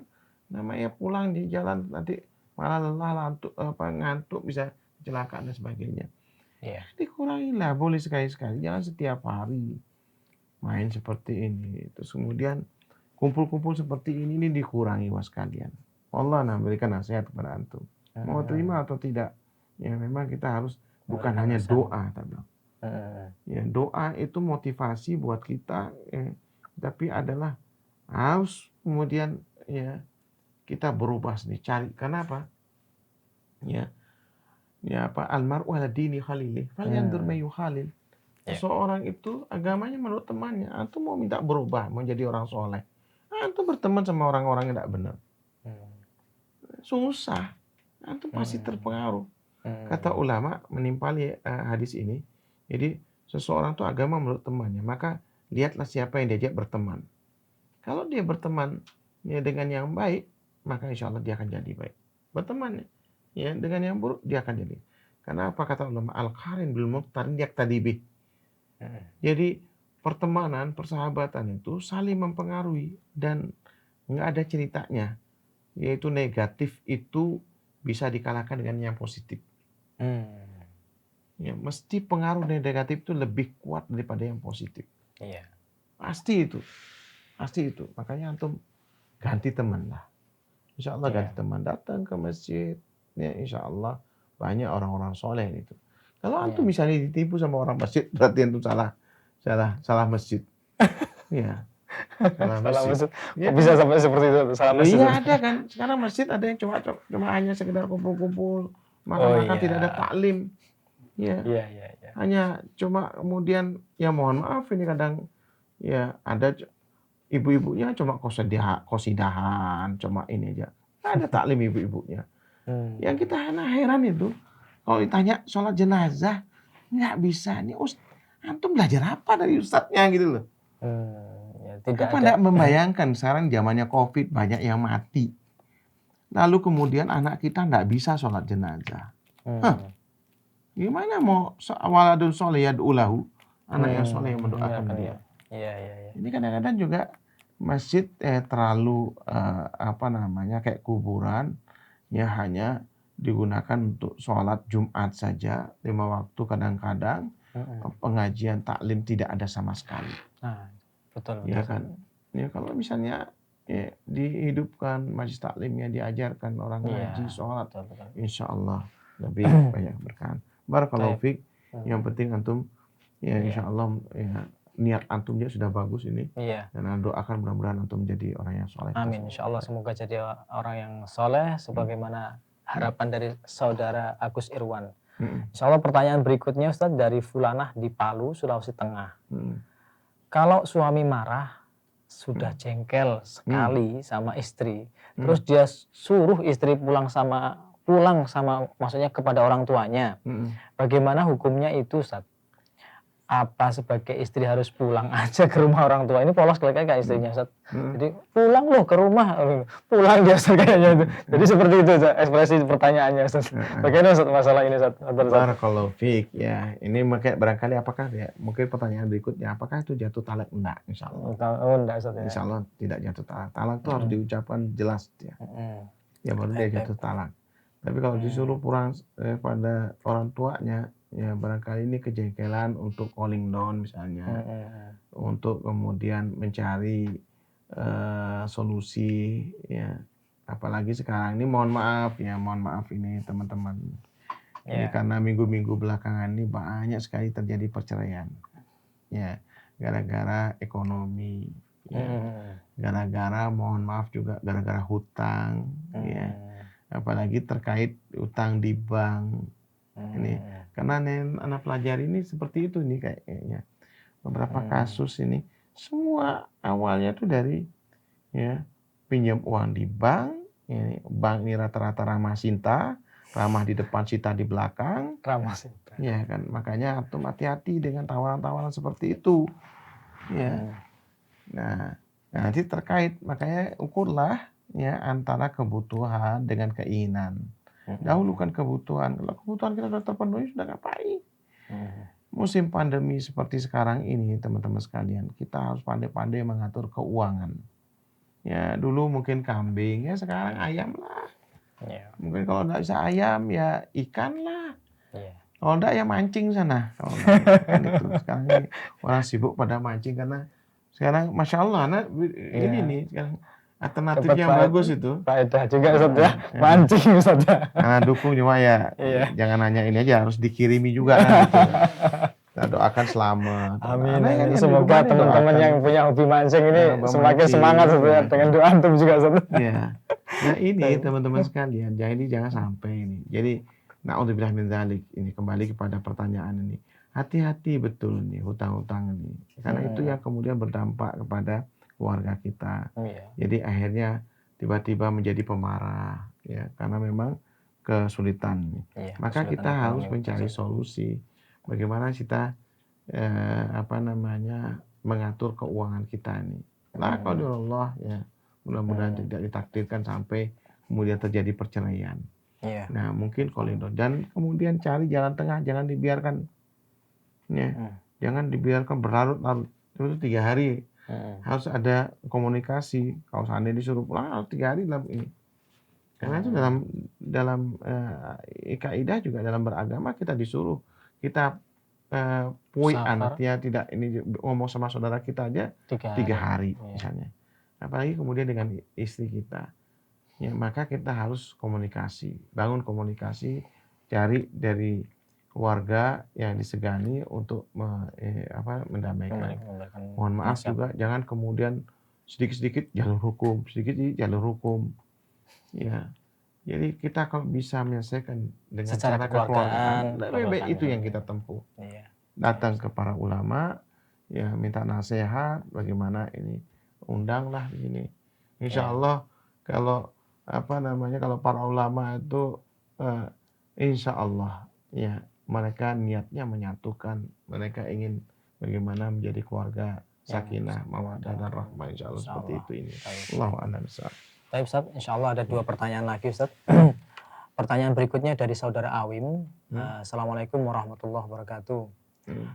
namanya pulang di jalan nanti malah lelah, ngantuk, bisa kecelakaan dan sebagainya. Dikurangilah, boleh sekali-sekali, jangan setiap hari main seperti ini. Terus kemudian kumpul-kumpul seperti ini dikurangi was kalian. Allah memberikan nasihat kepada antum. Mau terima atau tidak, ya memang kita harus bukan hanya doa, ya doa itu motivasi buat kita, tapi adalah harus kemudian ya kita berubah sendiri, cari. Kenapa? Ya apa? Almar'u ala dini khalilih, falyanzur may yukhalil. Seseorang itu agamanya menurut temannya. Antum mau minta berubah, mau jadi orang soleh, antum berteman sama orang-orang yang tidak benar, susah. Antum pasti terpengaruh. Kata ulama menimpali hadis ini. Jadi seseorang itu agama menurut temannya, maka lihatlah siapa yang diajak berteman. Kalau dia berteman ya dengan yang baik, maka insya Allah dia akan jadi baik. Berteman ya dengan yang buruk, dia akan jadi. Karena apa kata ulama? Al-qarin bil muqtarin yaqtadi bih. Jadi pertemanan, persahabatan itu saling mempengaruhi dan nggak ada ceritanya. Yaitu negatif itu bisa dikalahkan dengan yang positif. Ya, mesti pengaruh negatif itu lebih kuat daripada yang positif. Pasti itu. Makanya antum ganti teman lah. Insya Allah ganti teman, datang ke masjid. Ya, insya Allah banyak orang-orang soleh itu. Kalau antum misalnya ditipu sama orang masjid, berarti antum salah masjid. Iya. Salah masjid. Ya, bisa sampai seperti itu, salah masjid. Iya ada kan. Sekarang masjid ada yang cuma hanya sekedar kumpul-kumpul, makan-makan, tidak ada taklim. Ya. Hanya cuma kemudian ya mohon maaf ini kadang ya ada ibu-ibunya cuma kosidahan, cuma ini aja. Ada taklim ibu-ibunya. Yang kita heran itu kalau ditanya sholat jenazah nggak bisa. Ini antum belajar apa dari ustadznya gitu loh. Apa enggak membayangkan sekarang zamannya COVID banyak yang mati. Lalu kemudian anak kita enggak bisa sholat jenazah. Gimana mau waladun sholeh yad'ulahu, anak yang soleh yang mendoakan dia. Ini kadang-kadang juga masjid terlalu kayak kuburan, ya hanya digunakan untuk sholat Jumat saja 5 waktu, kadang-kadang pengajian taklim tidak ada sama sekali. Betul. Ya kan. Ya kalau misalnya dihidupkan majlis taklimnya, diajarkan orang ngaji, sholat, insya Allah lebih banyak berkah. Barakallahu fiik. Yang penting antum ya insya Allah ya, niat antumnya sudah bagus ini. Dan doakan mudah-mudahan antum menjadi orang yang soleh. Amin. Insya Allah semoga jadi orang yang soleh sebagaimana harapan dari saudara Agus Irwan. Insya Allah pertanyaan berikutnya Ustadz dari Fulanah di Palu, Sulawesi Tengah. Kalau suami marah sudah jengkel sekali sama istri, terus dia suruh istri pulang sama maksudnya kepada orang tuanya. Bagaimana hukumnya itu, Ustaz? Apa sebagai istri harus pulang aja ke rumah orang tua? Ini polos kayak istrinya, Ustaz. Jadi pulang loh ke rumah, pulang dia kayaknya itu. Jadi seperti itu, Ustaz, ekspresi pertanyaannya, Ustaz. Bagaimana, Ustaz, masalah ini, Ustaz? Barakallahu fiik, ya. Ini barangkali apakah ya, mungkin pertanyaan berikutnya, apakah itu jatuh talak? Enggak, insya Allah. Oh, enggak, Ustaz, ya. Insya Allah tidak jatuh talak. Talak itu harus diucapkan jelas, ya. Ya baru dia jatuh talak. Tapi kalau disuruh pulang pada orang tuanya, ya barangkali ini kejengkelan untuk calling down misalnya, untuk kemudian mencari solusi, ya. Apalagi sekarang ini mohon maaf ini teman-teman. Ini karena minggu-minggu belakangan ini banyak sekali terjadi perceraian, ya, gara-gara ekonomi, ya. Gara-gara mohon maaf juga gara-gara hutang, ya. Apalagi terkait utang di bank. Ini karena anak pelajari ini seperti itu nih kayaknya. Beberapa kasus ini semua awalnya tuh dari, ya, pinjam uang di bank. Ini bank ini rata-rata ramah Sinta, ramah di depan, Sita di belakang. Ramah Sinta. Ya kan, makanya antum hati-hati dengan tawaran-tawaran seperti itu. Ya. Nah, nanti terkait, makanya ukurlah, ya, antara kebutuhan dengan keinginan. Dahulukan kebutuhan. Kalau kebutuhan kita sudah terpenuhi, sudah ngapain? Musim pandemi seperti sekarang ini, teman-teman sekalian, kita harus pandai-pandai mengatur keuangan. Ya, dulu mungkin kambing, ya sekarang ayam lah. Mungkin kalau nggak bisa ayam, ya ikan lah. Kalau nggak, ya mancing sana. Kalau kan itu sekarang ini orang sibuk pada mancing karena sekarang, masya Allah, ini nih sekarang alternatif yang bagus itu. Faedah juga, Ustaz, ya. Mancing, Ustaz. Nah, dukung cuma ya, jangan hanya ini aja, harus dikirimi juga kan gitu. Kita doakan selamat. Amin. Nah, semoga teman-teman yang punya hobi mancing ini semakin semangat, Ustaz, dengan doa antum juga, Ustaz. Ya. Nah, ini teman-teman sekalian, jangan sampai ini. Jadi, na'udzubillah min dzalik, ini kembali kepada pertanyaan ini. Hati-hati betul nih hutang-hutang ini. Karena itu yang kemudian berdampak kepada keluarga kita. Jadi akhirnya tiba-tiba menjadi pemarah, ya, karena memang kesulitan. Maka kita harus mencari solusi. Bagaimana kita mengatur keuangan kita ini. La qadarullah, ya. Mudah-mudahan tidak ditakdirkan sampai kemudian terjadi perceraian. Nah, mungkin koridor dan kemudian cari jalan tengah, jangan dibiarkan, ya. Jangan dibiarkan berlarut-larut. Itu 3 hari. Harus ada komunikasi. Kalau seandainya disuruh pulang harus 3 hari dalam ini. Karena itu dalam kaidah juga dalam beragama kita disuruh kita artinya tidak ini ngomong sama saudara kita aja 3 hari misalnya. Apalagi kemudian dengan istri kita. Ya, maka kita harus komunikasi, bangun komunikasi, cari dari keluarga yang disegani untuk mendamaikan. Mohon maaf juga jangan kemudian sedikit-sedikit jalur hukum, ya. Jadi kita kalau bisa menyelesaikan dengan secara cara kekeluargaan, lebih baik itu yang kita tempuh. Datang ke para ulama, ya, minta nasihat bagaimana ini, undanglah ini. Insya Allah kalau kalau para ulama itu insya Allah, ya, mereka niatnya menyatukan, mereka ingin bagaimana menjadi keluarga sakinah, mawaddah dan rahmah, insya Allah seperti itu ini. Allahu a'lam bishawab. Baik, Ustaz, insya Allah ada 2 pertanyaan lagi, Ustaz. Pertanyaan berikutnya dari saudara Awim. Assalamualaikum warahmatullahi wabarakatuh.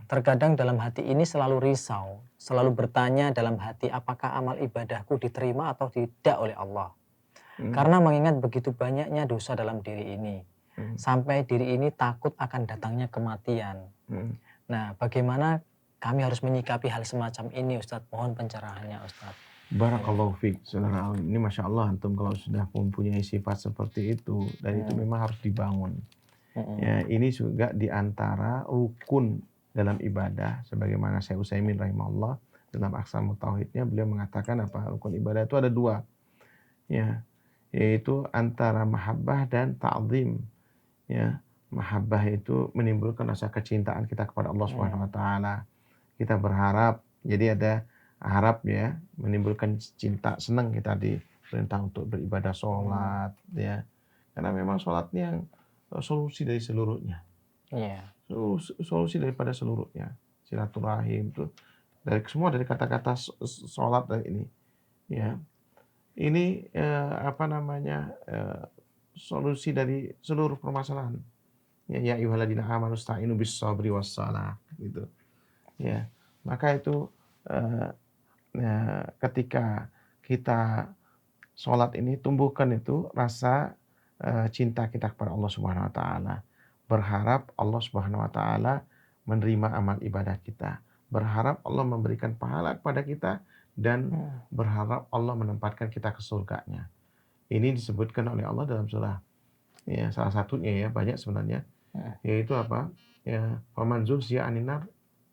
Terkadang dalam hati ini selalu risau, selalu bertanya dalam hati apakah amal ibadahku diterima atau tidak oleh Allah. Karena mengingat begitu banyaknya dosa dalam diri ini. Sampai diri ini takut akan datangnya kematian. Nah, bagaimana kami harus menyikapi hal semacam ini, Ustaz? Mohon pencerahannya, Ustaz. Barakallahu fiik, saudara Awim. Ini masya Allah antum kalau sudah mempunyai sifat seperti itu, dan itu memang harus dibangun. Ya, ini juga diantara rukun dalam ibadah, sebagaimana Syekh Utsaimin rahimahullah dalam Aqsamut Tauhidnya beliau mengatakan rukun ibadah itu ada 2, ya, yaitu antara mahabbah dan ta'zim. Ya, mahabbah itu menimbulkan rasa kecintaan kita kepada Allah Subhanahu wa taala. Kita berharap, jadi ada harap ya menimbulkan cinta, senang kita diperintah untuk beribadah sholat ya. Karena memang sholat ini yang solusi dari seluruhnya. Iya. Solusi daripada seluruhnya. Silaturahim itu semua dari kata-kata sholat dan ini ya. Ini solusi dari seluruh permasalahan. Ya ayyuhalladzina amanu sta'inu bis sabri was shalah gitu. Ya. Maka itu ketika kita sholat ini tumbuhkan itu rasa cinta kita kepada Allah Subhanahu wa taala. Berharap Allah Subhanahu wa taala menerima amal ibadah kita. Berharap Allah memberikan pahala kepada kita dan berharap Allah menempatkan kita ke surganya. Ini disebutkan oleh Allah dalam surah ya, salah satunya ya, banyak sebenarnya. Yaitu apa? Ya, faman zuhziya 'anil nar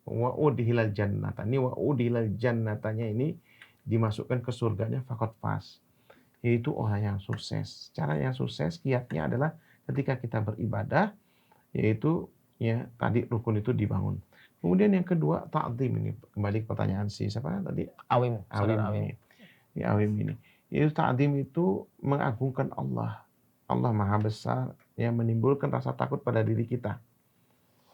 wa udkhilal jannata. Ini wa udkhilal jannatanya ini dimasukkan ke surganya faqad faz. Yaitu orang yang sukses. Cara yang sukses kiatnya adalah ketika kita beribadah, yaitu ya tadi rukun itu dibangun. Kemudian yang kedua ta'zim, ini kembali ke pertanyaan siapa tadi? Awim. Awim. Ya, Awim ini. Yaitu ta'zim itu mengagungkan Allah. Allah Maha Besar yang menimbulkan rasa takut pada diri kita.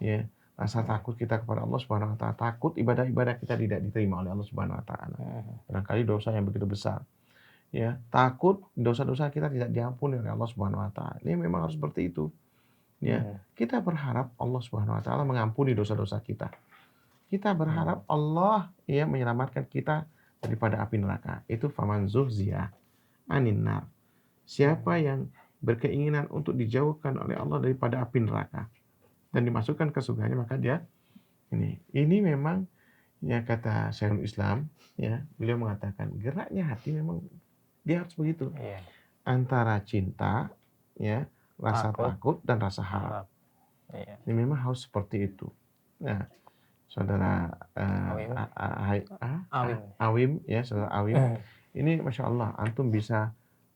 Ya, rasa takut kita kepada Allah Subhanahu wa taala, takut ibadah-ibadah kita tidak diterima oleh Allah Subhanahu wa taala. Barangkali dosa yang begitu besar. Ya, takut dosa-dosa kita tidak diampuni oleh Allah Subhanahu wa taala. Ini memang harus seperti itu. Ya, kita berharap Allah Subhanahu wa taala mengampuni dosa-dosa kita. Kita berharap Allah ya menyelamatkan kita daripada api neraka. Itu faman zuhziya 'anin nar. Siapa yang berkeinginan untuk dijauhkan oleh Allah daripada api neraka dan dimasukkan ke surganya, maka dia ini memang ya kata Syekhul Islam ya, beliau mengatakan geraknya hati memang dia harus begitu. Antara cinta ya, rasa takut dan rasa harap. Ini memang harus seperti itu. Nah, saudara Awim ya, saudara Awim, ini masya Allah antum bisa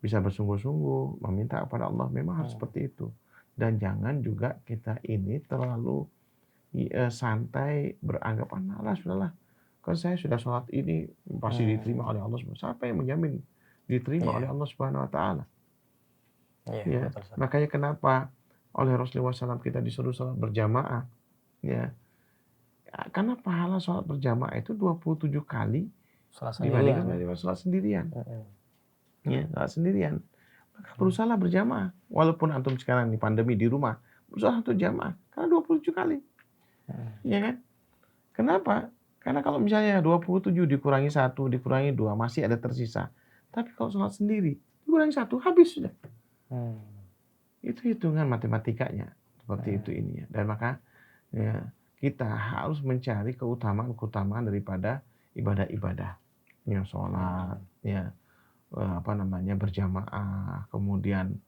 bersungguh-sungguh meminta kepada Allah, memang harus seperti itu. Dan jangan juga kita ini terlalu santai beranggap sudahlah, kan saya sudah sholat ini pasti diterima oleh Allah. Siapa yang menjamin diterima oleh Allah Subhanahu wa taala? Ya, makanya kenapa oleh Rasulullah SAW kita disuruh sholat berjamaah ya. Karena pahala sholat berjamaah itu 27 kali dibandingkan dengan sholat sendirian. Ya, sholat sendirian. Maka berusahalah berjamaah. Walaupun antum sekarang di pandemi di rumah, berusaha untuk jamaah. Karena 27 kali. Ya kan? Kenapa? Karena kalau misalnya 27 dikurangi 1, dikurangi 2, masih ada tersisa. Tapi kalau sholat sendiri, dikurangi 1, habis sudah. Itu hitungan matematikanya. Seperti itu ininya. Dan maka ya, kita harus mencari keutamaan daripada ibadah-ibadah. Ya, sholat, ya, berjamaah, kemudian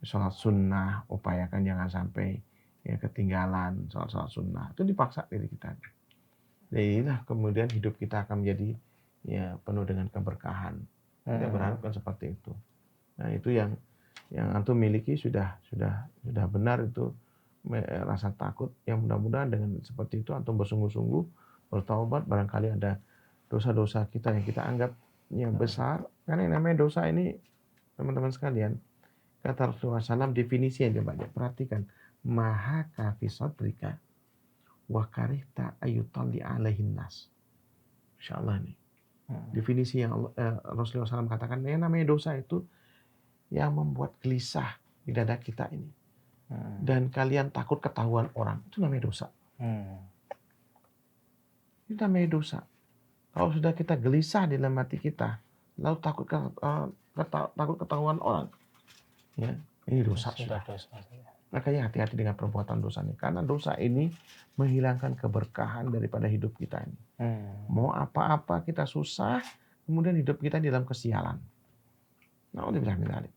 sholat sunnah, upayakan jangan sampai ya ketinggalan sholat sunnah. Itu dipaksa diri kita. Jadi kemudian hidup kita akan menjadi ya penuh dengan keberkahan. Kita berharapkan seperti itu. Nah, itu yang antum miliki sudah benar itu rasa takut. Yang mudah-mudahan dengan seperti itu antum bersungguh-sungguh bertaubat, barangkali ada dosa-dosa kita yang kita anggap yang besar. Karena yang namanya dosa ini, teman-teman sekalian, kata Rasulullah SAW, definisi yang coba perhatikan, maha kafi sadrika wa karihta ayyutalli alaihin nas. Insyaallah nih. Definisi yang Rasulullah SAW katakan, yang namanya dosa itu yang membuat gelisah di dada kita ini. Dan kalian takut ketahuan orang, itu namanya dosa. Itu namanya dosa. Kalau sudah kita gelisah di dalam hati kita, lalu takut ketahuan orang, ya ini dosa sudah. Makanya hati-hati dengan perbuatan dosa ini, karena dosa ini menghilangkan keberkahan daripada hidup kita ini. Mau apa-apa kita susah, kemudian hidup kita di dalam kesialan. Na'udzubillah min dzalik.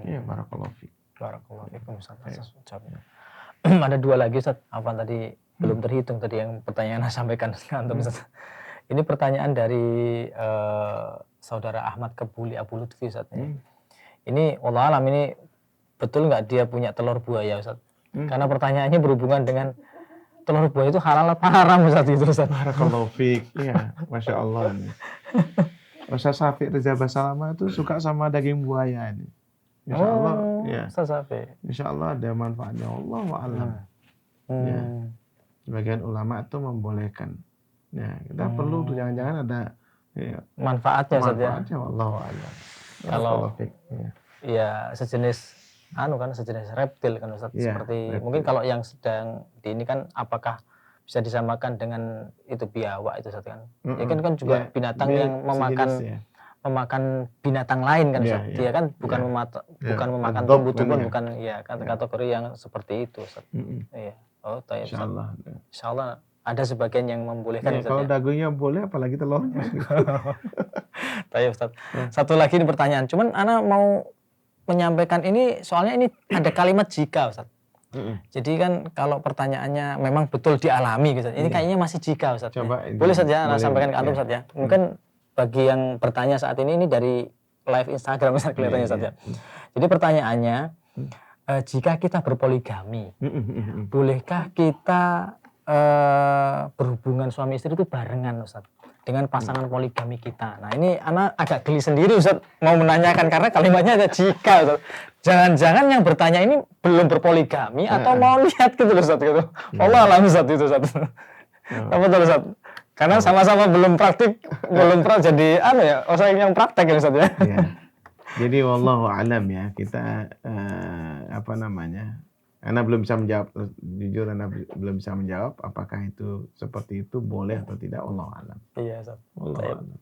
Ya, barakallahu fiik. Barakallahu fiikum Ustaz. Ada 2 lagi Ustaz. Apa tadi belum terhitung tadi yang pertanyaan saya sampaikan antum Ustaz. Ini pertanyaan dari saudara Ahmad Kebuli Abu Lutfi Ustaz. Ini wallah alam, ini betul nggak dia punya telur buaya Ustaz? Karena pertanyaannya berhubungan dengan telur buaya itu halal apa haram Ustaz itu Ustaz? Barakallahu fiik. Iya, Masya Allah nih. Ustaz Syafiq Reza Basalama itu suka sama daging buaya ini. Insya Allah, ya. Ustaz Syafiq. Insya Allah ada manfaatnya. Allahu a'lam. Ya. Sebagian ulama itu membolehkan. Ya, kita perlu tuh jangan-jangan ada ya, manfaatnya Ustaz ya. Manfaatnya Allahu a'lam. Kalau ya sejenis sejenis reptil kan Ustaz, seperti reptil. Mungkin kalau yang sedang di ini kan apakah bisa disamakan dengan itu biawak itu Ustaz kan? Ya kan juga binatang yang memakan binatang lain kan Ustaz. Dia kan bukan memakan tumbuh-tumbuhan, bukan kategori yang seperti itu Ustaz. Iya. Oh, tayyib. Insyaallah ada sebagian yang membolehkan Ustaz. Kalau dagingnya boleh apalagi telurnya. Tayyib Ustaz. Satu lagi ini pertanyaan. Cuman ana mau menyampaikan ini soalnya ini ada kalimat jika Ustaz. Jadi kan kalau pertanyaannya memang betul dialami Ustaz. Ini kayaknya masih jika Ustaz. Coba, boleh saja Anda sampaikan ke antum Ustaz ya. Mungkin bagi yang bertanya saat ini dari live Instagram Ustaz kelihatannya Ustaz ya. Jadi pertanyaannya jika kita berpoligami, bolehkah kita berhubungan suami istri itu barengan Ustaz dengan pasangan poligami kita? Nah ini anak agak geli sendiri Ustaz mau menanyakan karena kalimatnya ada jika Ustaz. Jangan-jangan yang bertanya ini belum berpoligami atau mau lihat gitu loh Ustaz gitu. Allah alam Ustaz itu Ustaz. Apa betul Ustaz? Karena sama-sama belum praktik, belum pernah jadi orang yang praktek ya Ustaz ya. Jadi wallahu alam ya, kita Ana belum bisa menjawab, jujur Ana belum bisa menjawab apakah itu seperti itu boleh atau tidak, wallahu alam. Iya Ustaz.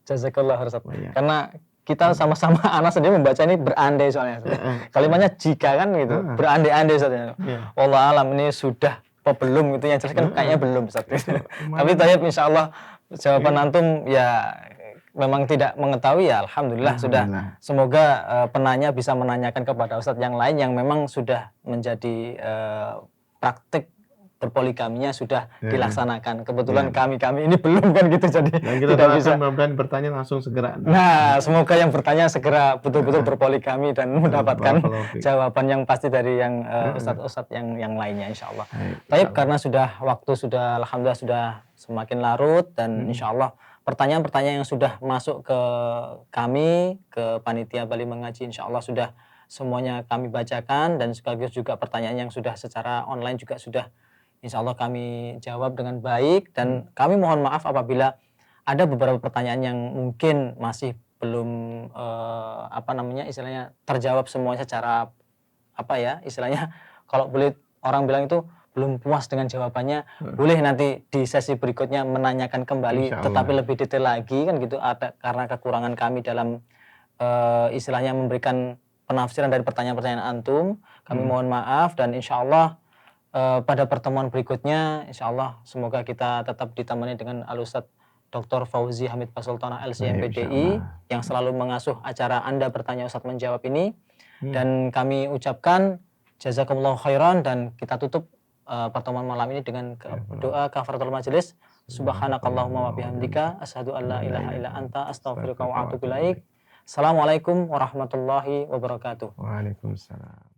Jazakallah Ustaz. Karena kita sama-sama Ana sendiri membaca ini berandai soalnya. Kalimatnya jika kan gitu, berandai-andai Ustaz ya. Wallahu alam ini sudah apa belum gitu, yang jelas kan kayaknya belum Ustaz. Tapi tayyib insyaallah jawaban antum ya memang tidak mengetahui ya alhamdulillah sudah. Semoga penanya bisa menanyakan kepada Ustadz yang lain yang memang sudah menjadi praktik berpoligaminya sudah dilaksanakan. Kebetulan kami ini belum kan gitu, jadi kita tidak bisa bertanya langsung segera. Nah, semoga yang bertanya segera betul-betul berpoligami dan mendapatkan jawaban yang pasti dari yang ustadz-ustadz yang lainnya insyaallah. Baik, karena waktu sudah alhamdulillah sudah semakin larut dan insyaallah pertanyaan-pertanyaan yang sudah masuk ke kami, ke Panitia Bali Mengaji, insya Allah sudah semuanya kami bacakan, dan sekaligus juga pertanyaan yang sudah secara online juga sudah insya Allah kami jawab dengan baik, dan kami mohon maaf apabila ada beberapa pertanyaan yang mungkin masih belum istilahnya terjawab semuanya secara istilahnya kalau boleh orang bilang itu belum puas dengan jawabannya, boleh nanti di sesi berikutnya menanyakan kembali, tetapi lebih detail lagi kan gitu. Karena kekurangan kami dalam istilahnya memberikan penafsiran dari pertanyaan-pertanyaan antum, kami mohon maaf, dan insya Allah pada pertemuan berikutnya, insya Allah semoga kita tetap ditemani dengan Al-Ustadz Dr. Fauzi Hamid Basultanah LCMPDI yang selalu mengasuh acara Anda Bertanya Ustadz Menjawab ini, dan kami ucapkan jazakumullah khairan, dan kita tutup pertemuan malam ini dengan doa kafaratul majelis. Subhanakallahumma wa bihamdika asyhadu an la ilaha illa anta astaghfiruka wa atubu ilaik. Assalamualaikum warahmatullahi wabarakatuh. Waalaikumsalam.